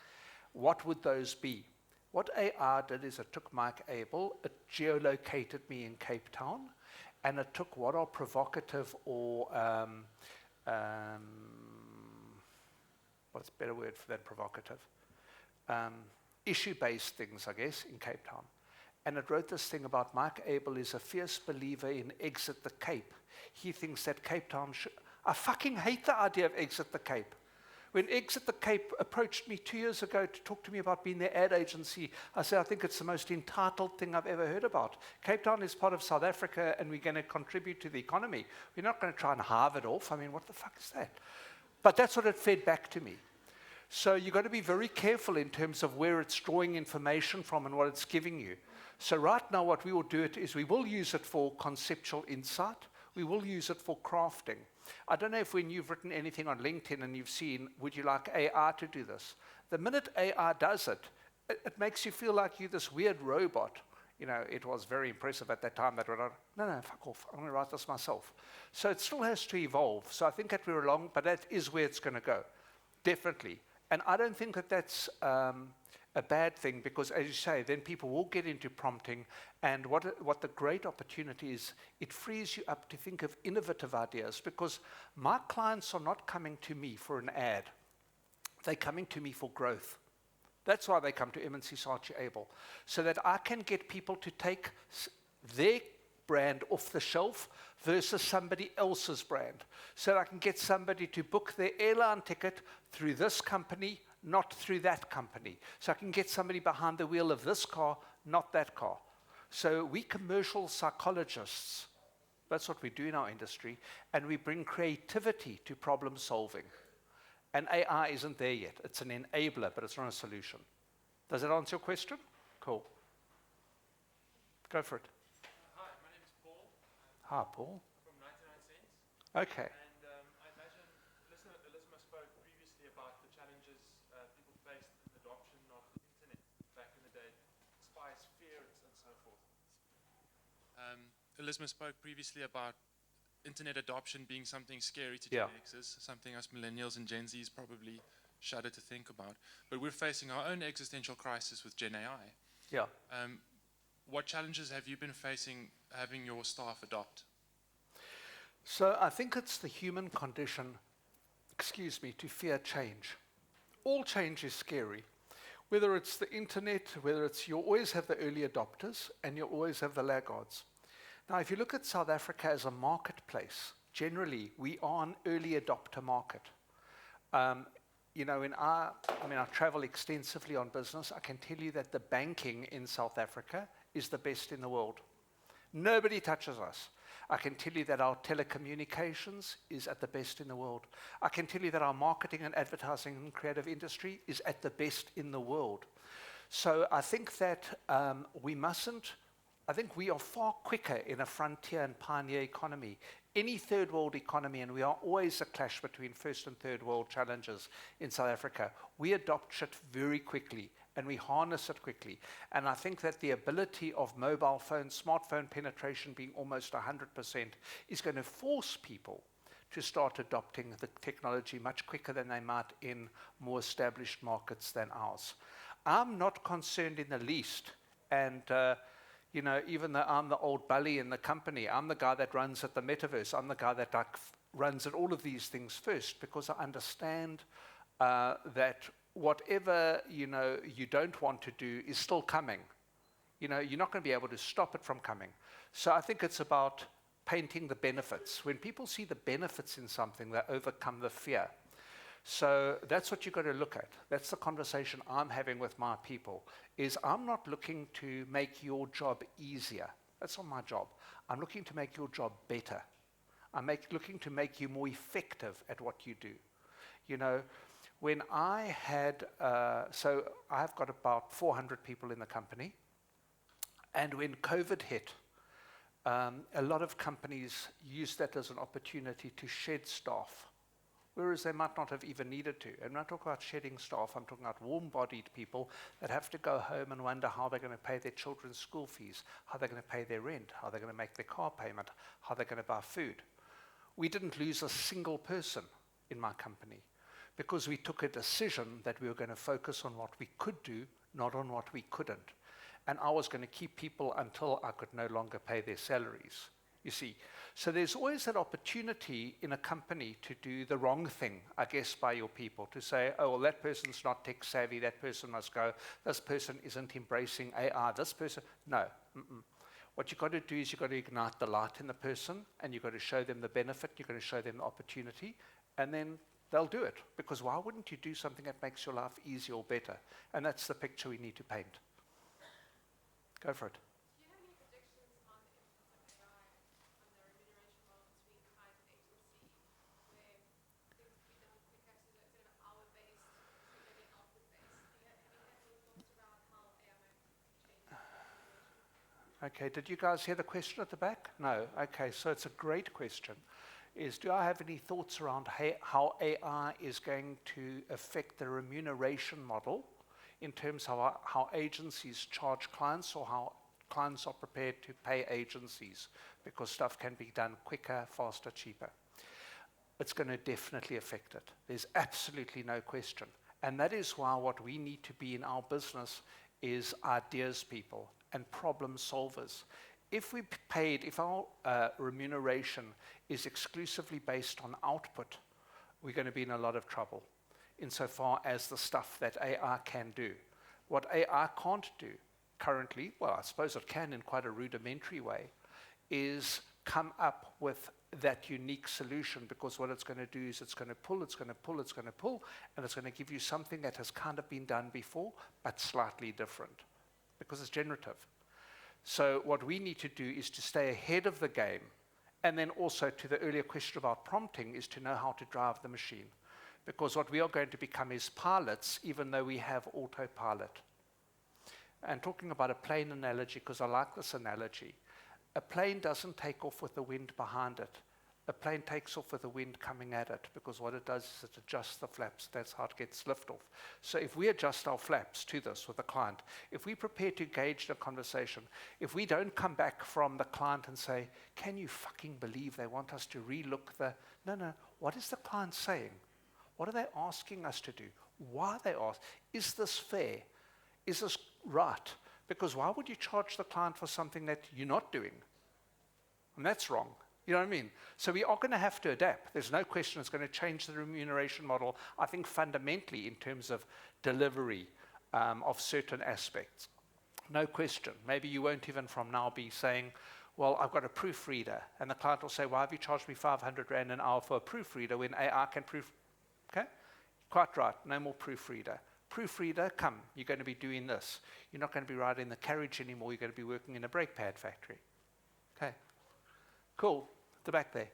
What would those be? What AI did is it took Mike Abel, it geolocated me in Cape Town, and it took what are provocative or what's a better word for that provocative? Issue-based things, I guess, in Cape Town. And it wrote this thing about Mike Abel is a fierce believer in Exit the Cape. He thinks that Cape Town should... I fucking hate the idea of Exit the Cape. When Exit the Cape approached me 2 years ago to talk to me about being their ad agency, I said, I think it's the most entitled thing I've ever heard about. Cape Town is part of South Africa and we're going to contribute to the economy. We're not going to try and halve it off. I mean, what the fuck is that? But that's what it fed back to me. So you've got to be very careful in terms of where it's drawing information from and what it's giving you. So right now what we will do is we will use it for conceptual insight. We will use it for crafting. I don't know if when you've written anything on LinkedIn and you've seen, would you like AI to do this? The minute AI does it, it makes you feel like you're this weird robot. You know, it was very impressive at that time that we're not, no, fuck off, I'm going to write this myself. So it still has to evolve. So I think that we're along, but that is where it's going to go, definitely. And I don't think that that's a bad thing because, as you say, then people will get into prompting. And what the great opportunity is, it frees you up to think of innovative ideas because my clients are not coming to me for an ad. They're coming to me for growth. That's why they come to M&C Saatchi Abel, so that I can get people to take their brand off the shelf versus somebody else's brand. So I can get somebody to book their airline ticket through this company, not through that company. So I can get somebody behind the wheel of this car, not that car. So we commercial psychologists, that's what we do in our industry, and we bring creativity to problem solving. And AI isn't there yet. It's an enabler, but it's not a solution. Does that answer your question? Cool. Go for it. Hi, my name is Paul. Hi, Paul. From 99 Cents. Okay. And I imagine Elisma spoke previously about the challenges people faced in adoption of the internet back in the day, spies, fear, and so forth. Elisma spoke previously about internet adoption being something scary to Gen Xers, something us millennials and Gen Zs probably shudder to think about. But we're facing our own existential crisis with Gen AI. Yeah. What challenges have you been facing having your staff adopt? So I think it's the human condition, to fear change. All change is scary. Whether it's the internet, whether it's, you always have the early adopters and you always have the laggards. Now, if you look at South Africa as a marketplace, generally, we are an early adopter market. You know, I travel extensively on business. I can tell you that the banking in South Africa is the best in the world. Nobody touches us. I can tell you that our telecommunications is at the best in the world. I can tell you that our marketing and advertising and creative industry is at the best in the world. So I think that I think we are far quicker in a frontier and pioneer economy. Any third world economy, and we are always a clash between first and third world challenges in South Africa, we adopt shit very quickly and we harness it quickly. And I think that the ability of mobile phone, smartphone penetration being almost 100% is going to force people to start adopting the technology much quicker than they might in more established markets than ours. I'm not concerned in the least, and you know, even though I'm the old bully in the company, I'm the guy that runs at the metaverse. I'm the guy that runs at all of these things first because I understand that whatever, you know, you don't want to do is still coming. You know, you're not going to be able to stop it from coming. So I think it's about painting the benefits. When people see the benefits in something, they overcome the fear. So that's what you've got to look at. That's the conversation I'm having with my people, is I'm not looking to make your job easier. That's not my job. I'm looking to make your job better. Looking to make you more effective at what you do. You know, when I had, so I've got about 400 people in the company, and when COVID hit, a lot of companies used that as an opportunity to shed staff, whereas they might not have even needed to. And when I talk about shedding staff, I'm talking about warm-bodied people that have to go home and wonder how they're going to pay their children's school fees, how they're going to pay their rent, how they're going to make their car payment, how they're going to buy food. We didn't lose a single person in my company because we took a decision that we were going to focus on what we could do, not on what we couldn't. And I was going to keep people until I could no longer pay their salaries, you see. So there's always that opportunity in a company to do the wrong thing, I guess, by your people, to say, oh, well, that person's not tech savvy, that person must go, this person isn't embracing AI, this person, no. What you've got to do is you've got to ignite the light in the person, and you've got to show them the benefit, you've got to show them the opportunity, and then they'll do it. Because why wouldn't you do something that makes your life easier or better? And that's the picture we need to paint. Go for it. Do you have any predictions on the influence of AI on the remuneration model between client and agency, where things could be done quicker, so that instead of hour-based, to maybe output-based? Have you had any thoughts around how AI might change remuneration? Okay, did you guys hear the question at the back? No. Okay, so it's a great question. Do I have any thoughts around how AI is going to affect the remuneration model in terms of how agencies charge clients, or how clients are prepared to pay agencies, because stuff can be done quicker, faster, cheaper? It's going to definitely affect it. There's absolutely no question. And that is why what we need to be in our business is ideas people and problem solvers. If our remuneration is exclusively based on output, we're going to be in a lot of trouble insofar as the stuff that AI can do. What AI can't do currently, well, I suppose it can in quite a rudimentary way, is come up with that unique solution, because what it's going to do is it's going to pull, it's going to pull, it's going to pull, and it's going to give you something that has kind of been done before, but slightly different, because it's generative. So what we need to do is to stay ahead of the game, and then also, to the earlier question about prompting, is to know how to drive the machine. Because what we are going to become is pilots, even though we have autopilot. And talking about a plane analogy, because I like this analogy, a plane doesn't take off with the wind behind it. A plane takes off with the wind coming at it, because what it does is it adjusts the flaps. That's how it gets liftoff. So if we adjust our flaps to this with the client, if we prepare to engage the conversation, if we don't come back from the client and say, can you fucking believe they want us to relook the... No, what is the client saying? What are they asking us to do? Why are they asking? Is this fair? Is this right? Because why would you charge the client for something that you're not doing? And that's wrong. You know what I mean? So we are going to have to adapt. There's no question it's going to change the remuneration model, I think, fundamentally in terms of delivery of certain aspects. No question. Maybe you won't even from now be saying, well, I've got a proofreader. And the client will say, why have you charged me 500 Rand an hour for a proofreader when AI can proof? Okay? Quite right. No more proofreader. Proofreader, come. You're going to be doing this. You're not going to be riding the carriage anymore. You're going to be working in a brake pad factory. Okay. Cool. At the back there.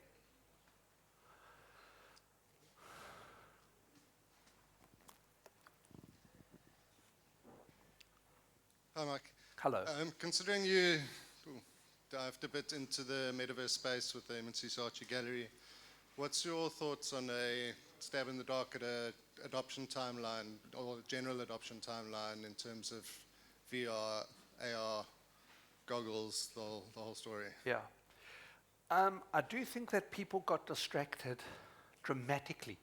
Hi, Mike. Hello. Considering you dived a bit into the metaverse space with the MNC Saatchi Gallery, what's your thoughts on a stab in the dark at a adoption timeline, or general adoption timeline, in terms of VR, AR, goggles, the whole story? Yeah. I do think that people got distracted dramatically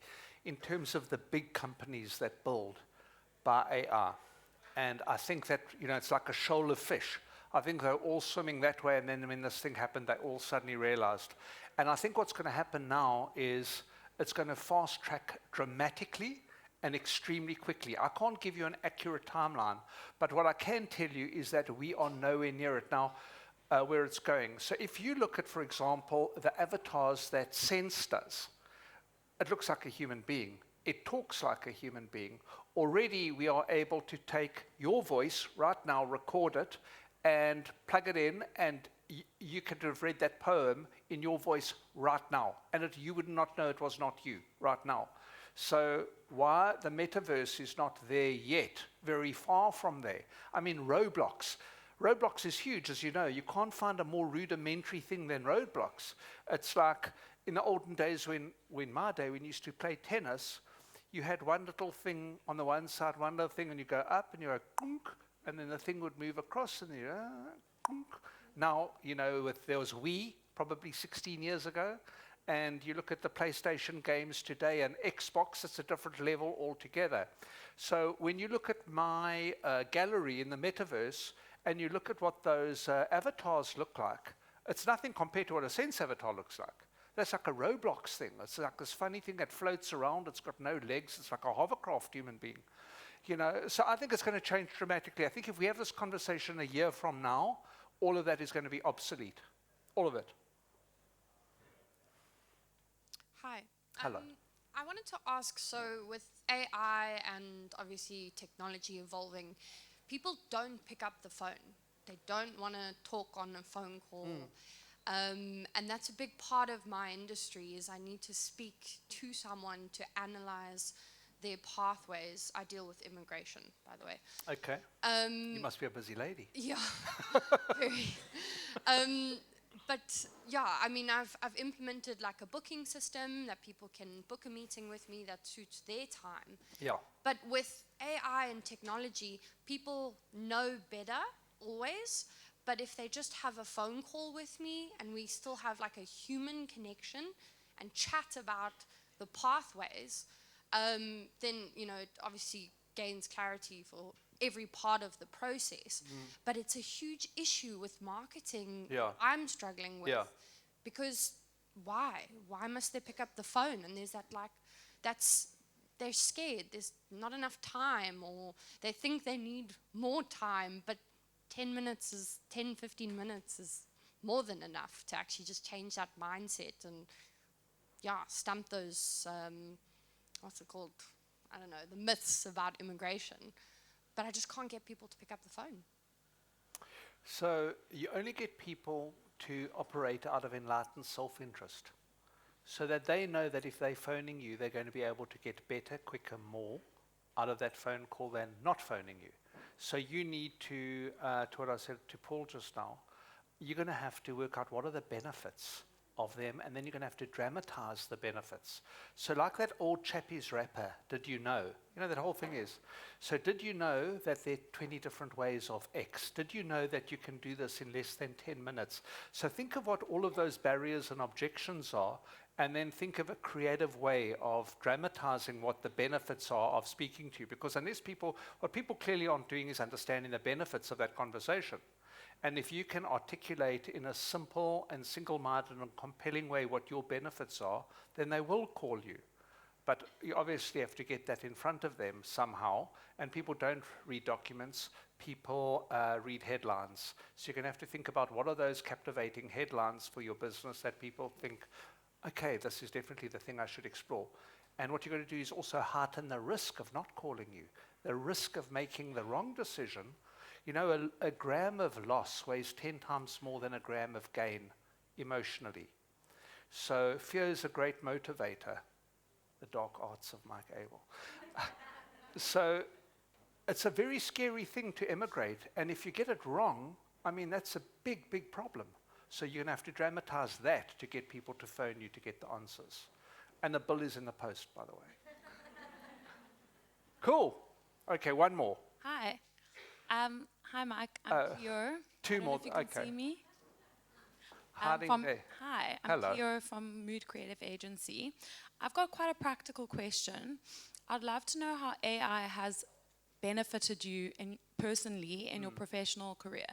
in terms of the big companies that build by AI. And I think that, it's like a shoal of fish. I think they're all swimming that way, and then when this thing happened, they all suddenly realized. And I think what's going to happen now is it's going to fast track dramatically and extremely quickly. I can't give you an accurate timeline, but what I can tell you is that we are nowhere near it now, where it's going. So if you look at, for example, the avatars that Sense does, it looks like a human being. it talks like a human being. Already we are able to take your voice right now, record it, and plug it in, and you could have read that poem in your voice right now, and you would not know it was not you right now. So why the metaverse is not there yet, very far from there. I mean, Roblox. Roblox is huge, as you know. You can't find a more rudimentary thing than Roblox. It's like in the olden days when my day, when you used to play tennis, you had one little thing on the one side, one little thing, and you go up and you go clunk, and then the thing would move across and you clunk. Now, you know, there was Wii probably 16 years ago, and you look at the PlayStation games today and Xbox, it's a different level altogether. So when you look at my gallery in the metaverse, and you look at what those avatars look like, it's nothing compared to what a Sense avatar looks like. That's like a Roblox thing. It's like this funny thing that floats around. It's got no legs. It's like a hovercraft human being. You know, so I think it's going to change dramatically. I think if we have this conversation a year from now, all of that is going to be obsolete. All of it. Hi. Hello. I wanted to ask, so with AI and obviously technology evolving, people don't pick up the phone. They don't want to talk on a phone call. And that's a big part of my industry is I need to speak to someone to analyze their pathways. I deal with immigration, by the way. Okay. You must be a busy lady. Yeah, very. But yeah, I mean, I've implemented like a booking system that people can book a meeting with me that suits their time. Yeah. But with AI and technology, people know better always. But if they just have a phone call with me and we still have like a human connection and chat about the pathways, then, you know, it obviously gains clarity for every part of the process. But it's a huge issue with marketing I'm struggling with. Because why? Why must they pick up the phone? And there's that like, they're scared. There's not enough time, or they think they need more time, but 10, 15 minutes is more than enough to actually just change that mindset and, stump those, what's it called? I don't know, the myths about immigration. But I just can't get people to pick up the phone. So you only get people to operate out of enlightened self-interest, so that they know that if they're phoning you, they're going to be able to get better, quicker, more out of that phone call than not phoning you. So you need to what I said to Paul just now, you're going to have to work out what are the benefits of them, and then you're going to have to dramatize the benefits. So like that old chappie's rapper, did you know? You know that whole thing is. So did you know that there are 20 different ways of X? Did you know that you can do this in less than 10 minutes? So think of what all of those barriers and objections are, and then think of a creative way of dramatizing what the benefits are of speaking to you. Because unless what people clearly aren't doing is understanding the benefits of that conversation. And if you can articulate in a simple and single-minded and compelling way what your benefits are, then they will call you. But you obviously have to get that in front of them somehow. And people don't read documents, people read headlines. So you're going to have to think about what are those captivating headlines for your business that people think, okay, this is definitely the thing I should explore. And what you're going to do is also heighten the risk of not calling you, the risk of making the wrong decision. You know, a gram of loss weighs 10 times more than a gram of gain emotionally. So fear is a great motivator. The dark arts of Mike Abel. So it's a very scary thing to immigrate. And if you get it wrong, I mean, that's a big, big problem. So you're going to have to dramatize that to get people to phone you to get the answers. And the bill is in the post, by the way. Cool. Okay, one more. Hi. Hi, Mike. I'm Pure. Two more. If you can see me. Hiding there. Hi, I'm Hello. Pure from Mood Creative Agency. I've got quite a practical question. I'd love to know how AI has benefited you personally in your professional career.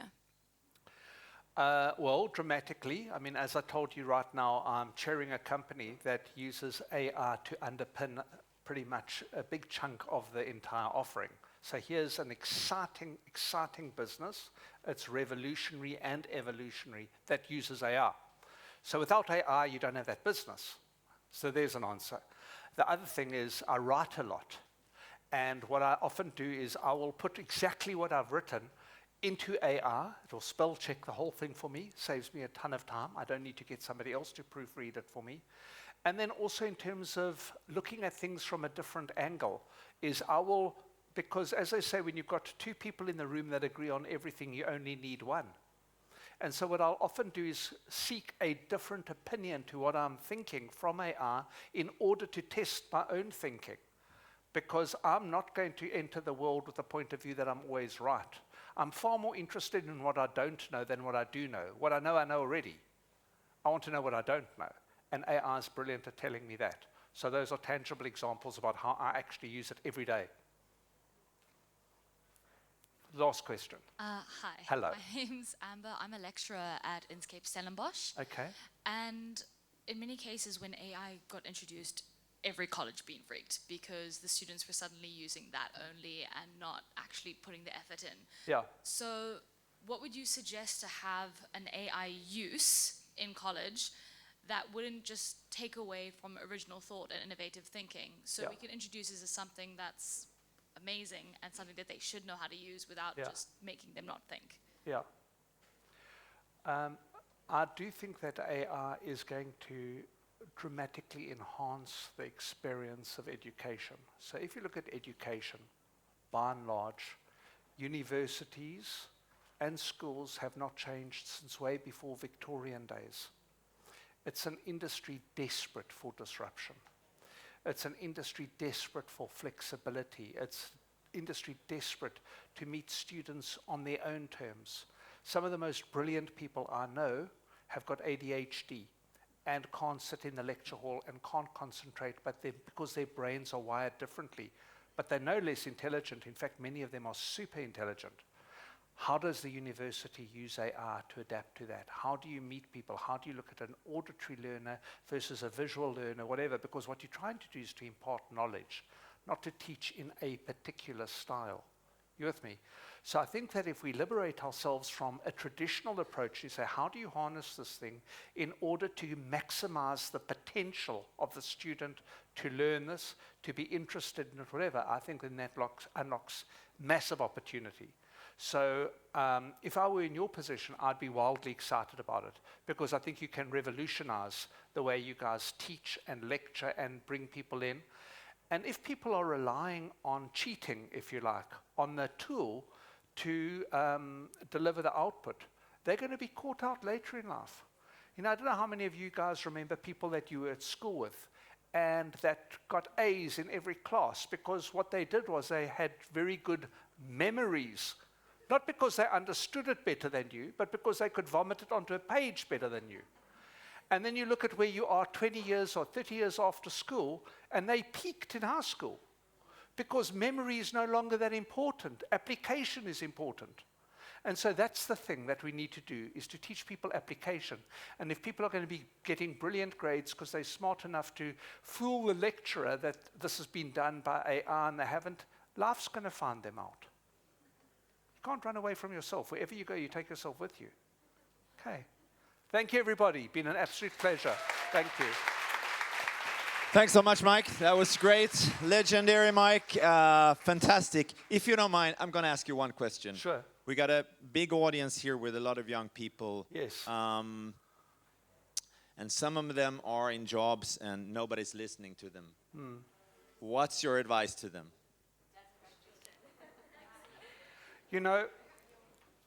Well, dramatically. I mean, as I told you right now, I'm chairing a company that uses AI to underpin pretty much a big chunk of the entire offering. So here's an exciting, exciting business. It's revolutionary and evolutionary that uses AI. So without AI, you don't have that business. So there's an answer. The other thing is I write a lot. And what I often do is I will put exactly what I've written into AI. It will spell check the whole thing for me, saves me a ton of time. I don't need to get somebody else to proofread it for me. And then also in terms of looking at things from a different angle, is I will, because as I say, when you've got two people in the room that agree on everything, you only need one. And so what I'll often do is seek a different opinion to what I'm thinking from AI in order to test my own thinking. Because I'm not going to enter the world with the point of view that I'm always right. I'm far more interested in what I don't know than what I do know. What I know already. I want to know what I don't know. And AI is brilliant at telling me that. So those are tangible examples about how I actually use it every day. Last question. Hi. Hello. My name's Amber. I'm a lecturer at Inkscape Stellenbosch. Okay. And in many cases, when AI got introduced, every college been freaked because the students were suddenly using that only and not actually putting the effort in. Yeah. So what would you suggest to have an AI use in college that wouldn't just take away from original thought and innovative thinking? So we can introduce this as something that's amazing and something that they should know how to use without just making them not think. Yeah. I do think that AI is going to dramatically enhance the experience of education. So if you look at education, by and large, universities and schools have not changed since way before Victorian days. It's an industry desperate for disruption. It's an industry desperate for flexibility. It's industry desperate to meet students on their own terms. Some of the most brilliant people I know have got ADHD and can't sit in the lecture hall and can't concentrate, but because their brains are wired differently. But they're no less intelligent. In fact, many of them are super intelligent. How does the university use AI to adapt to that? How do you meet people? How do you look at an auditory learner versus a visual learner, whatever? Because what you're trying to do is to impart knowledge, not to teach in a particular style. You with me? So I think that if we liberate ourselves from a traditional approach, you say, how do you harness this thing in order to maximize the potential of the student to learn this, to be interested in it, whatever, I think then that unlocks massive opportunity. So if I were in your position, I'd be wildly excited about it because I think you can revolutionize the way you guys teach and lecture and bring people in. And if people are relying on cheating, if you like, on the tool to deliver the output, they're going to be caught out later in life. You know, I don't know how many of you guys remember people that you were at school with and that got A's in every class because what they did was they had very good memories. Not because they understood it better than you, but because they could vomit it onto a page better than you. And then you look at where you are 20 years or 30 years after school, and they peaked in high school. Because memory is no longer that important. Application is important. And so that's the thing that we need to do, is to teach people application. And if people are going to be getting brilliant grades because they're smart enough to fool the lecturer that this has been done by AI and they haven't, life's going to find them out. You can't run away from yourself. Wherever you go, you take yourself with you. Okay. Thank you, everybody. Been an absolute pleasure. Thank you. Thanks so much, Mike. That was great. Legendary, Mike. Fantastic. If you don't mind, I'm going to ask you one question. Sure. We got a big audience here with a lot of young people. Yes. And some of them are in jobs and nobody's listening to them. What's your advice to them? You know,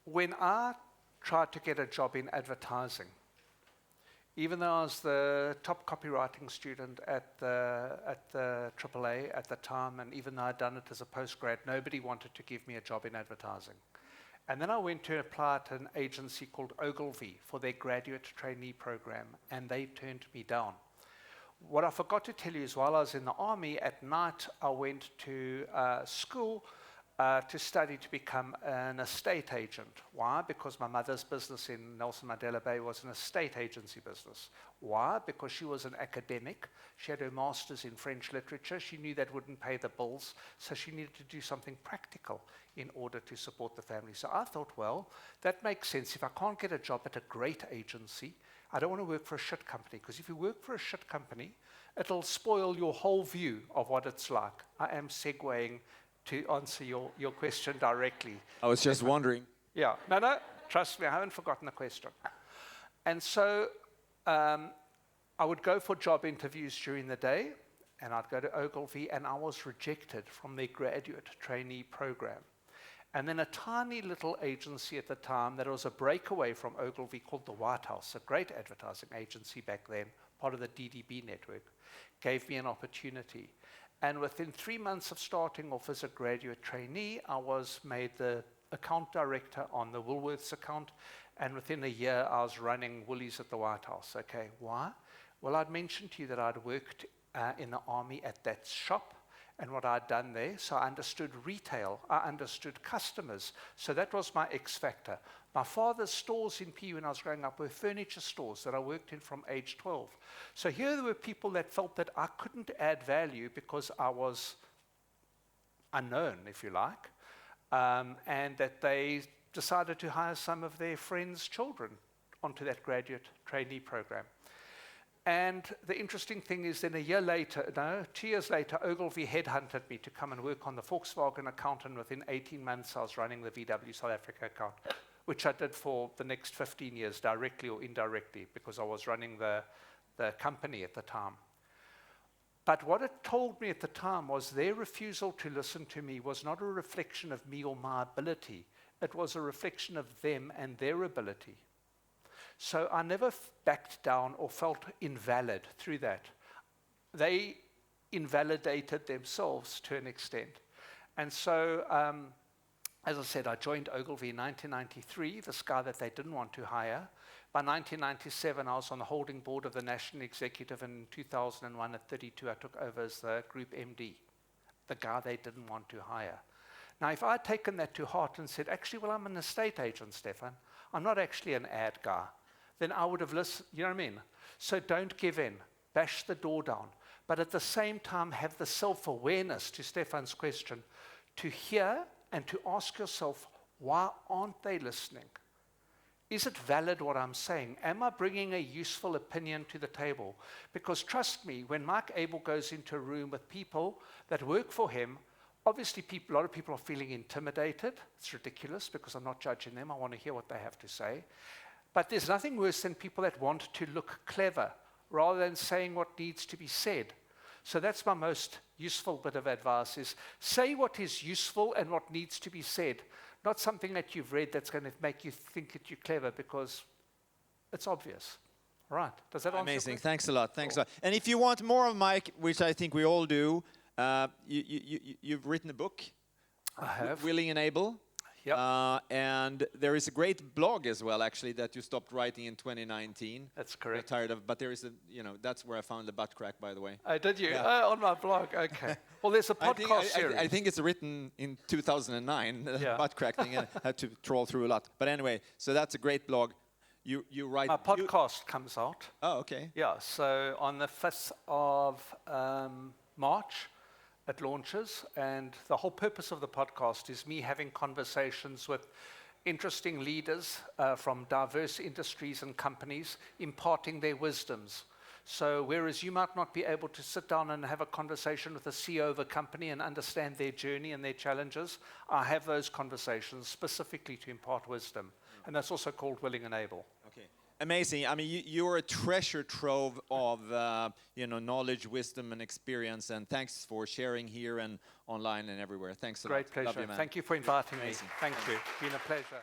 when I tried to get a job in advertising, even though I was the top copywriting student at the AAA at the time, and even though I'd done it as a postgrad, nobody wanted to give me a job in advertising. And then I went to apply at an agency called Ogilvy for their graduate trainee program, and they turned me down. What I forgot to tell you is while I was in the army, at night I went to school to study to become an estate agent. Why? Because my mother's business in Nelson Mandela Bay was an estate agency business. Why? Because she was an academic. She had her master's in French literature. She knew that wouldn't pay the bills, so she needed to do something practical in order to support the family. So I thought, well, that makes sense. If I can't get a job at a great agency, I don't want to work for a shit company, because if you work for a shit company, it'll spoil your whole view of what it's like. I am segueing to answer your question directly. I was just wondering. Yeah, no, trust me, I haven't forgotten the question. And so I would go for job interviews during the day, and I'd go to Ogilvy, and I was rejected from their graduate trainee program. And then a tiny little agency at the time that was a breakaway from Ogilvy called the White House, a great advertising agency back then, part of the DDB network, gave me an opportunity. And within 3 months of starting off as a graduate trainee, I was made the account director on the Woolworths account, and within a year I was running Woolies at the White House. Okay, why? Well, I'd mentioned to you that I'd worked in the army at that shop and what I'd done there, so I understood retail, I understood customers, so that was my X factor. My father's stores in PE when I was growing up were furniture stores that I worked in from age 12. So here there were people that felt that I couldn't add value because I was unknown, if you like, and that they decided to hire some of their friends' children onto that graduate trainee program. And the interesting thing is then 2 years later, Ogilvy headhunted me to come and work on the Volkswagen account, and within 18 months I was running the VW South Africa account, which I did for the next 15 years, directly or indirectly, because I was running the company at the time. But what it told me at the time was their refusal to listen to me was not a reflection of me or my ability. It was a reflection of them and their ability. So I never backed down or felt invalid through that. They invalidated themselves to an extent. And so, as I said, I joined Ogilvy in 1993, this guy that they didn't want to hire. By 1997, I was on the holding board of the National Executive. In 2001, at 32, I took over as the Group MD, the guy they didn't want to hire. Now, if I'd taken that to heart and said, actually, well, I'm an estate agent, Stefan, I'm not actually an ad guy, then I would have listened, you know what I mean? So don't give in, bash the door down, but at the same time have the self-awareness, to Stefan's question, to hear and to ask yourself, why aren't they listening? Is it valid what I'm saying? Am I bringing a useful opinion to the table? Because trust me, when Mike Abel goes into a room with people that work for him, obviously a lot of people are feeling intimidated. It's ridiculous because I'm not judging them. I want to hear what they have to say. But there's nothing worse than people that want to look clever rather than saying what needs to be said. So that's my most useful bit of advice is say what is useful and what needs to be said, not something that you've read that's going to make you think that you're clever because it's obvious. All right. Does that answer? Amazing. Thanks a lot. Thanks a lot. And if you want more of Mike, which I think we all do, you've written a book. I have. Willing and Able. Yep. And there is a great blog as well, actually, that you stopped writing in 2019. That's correct. You're tired of, but there is a, that's where I found the butt crack, by the way. Did you? Yeah. On my blog. Okay. Well, there's a podcast series. I think it's written in 2009. The butt crack thing. I had to troll through a lot. But anyway, so that's a great blog. You write. My podcast comes out. Oh, okay. Yeah. So on the 5th of March. It launches, and the whole purpose of the podcast is me having conversations with interesting leaders from diverse industries and companies, imparting their wisdoms. So whereas you might not be able to sit down and have a conversation with the CEO of a company and understand their journey and their challenges, I have those conversations specifically to impart wisdom. And that's also called Willing and Able. Okay. Amazing. I mean, you're a treasure trove of knowledge, wisdom, and experience. And thanks for sharing here and online and everywhere. Thanks a lot. Great pleasure. Love you, man. Thank you for inviting me. Amazing. Thank you. It's been a pleasure.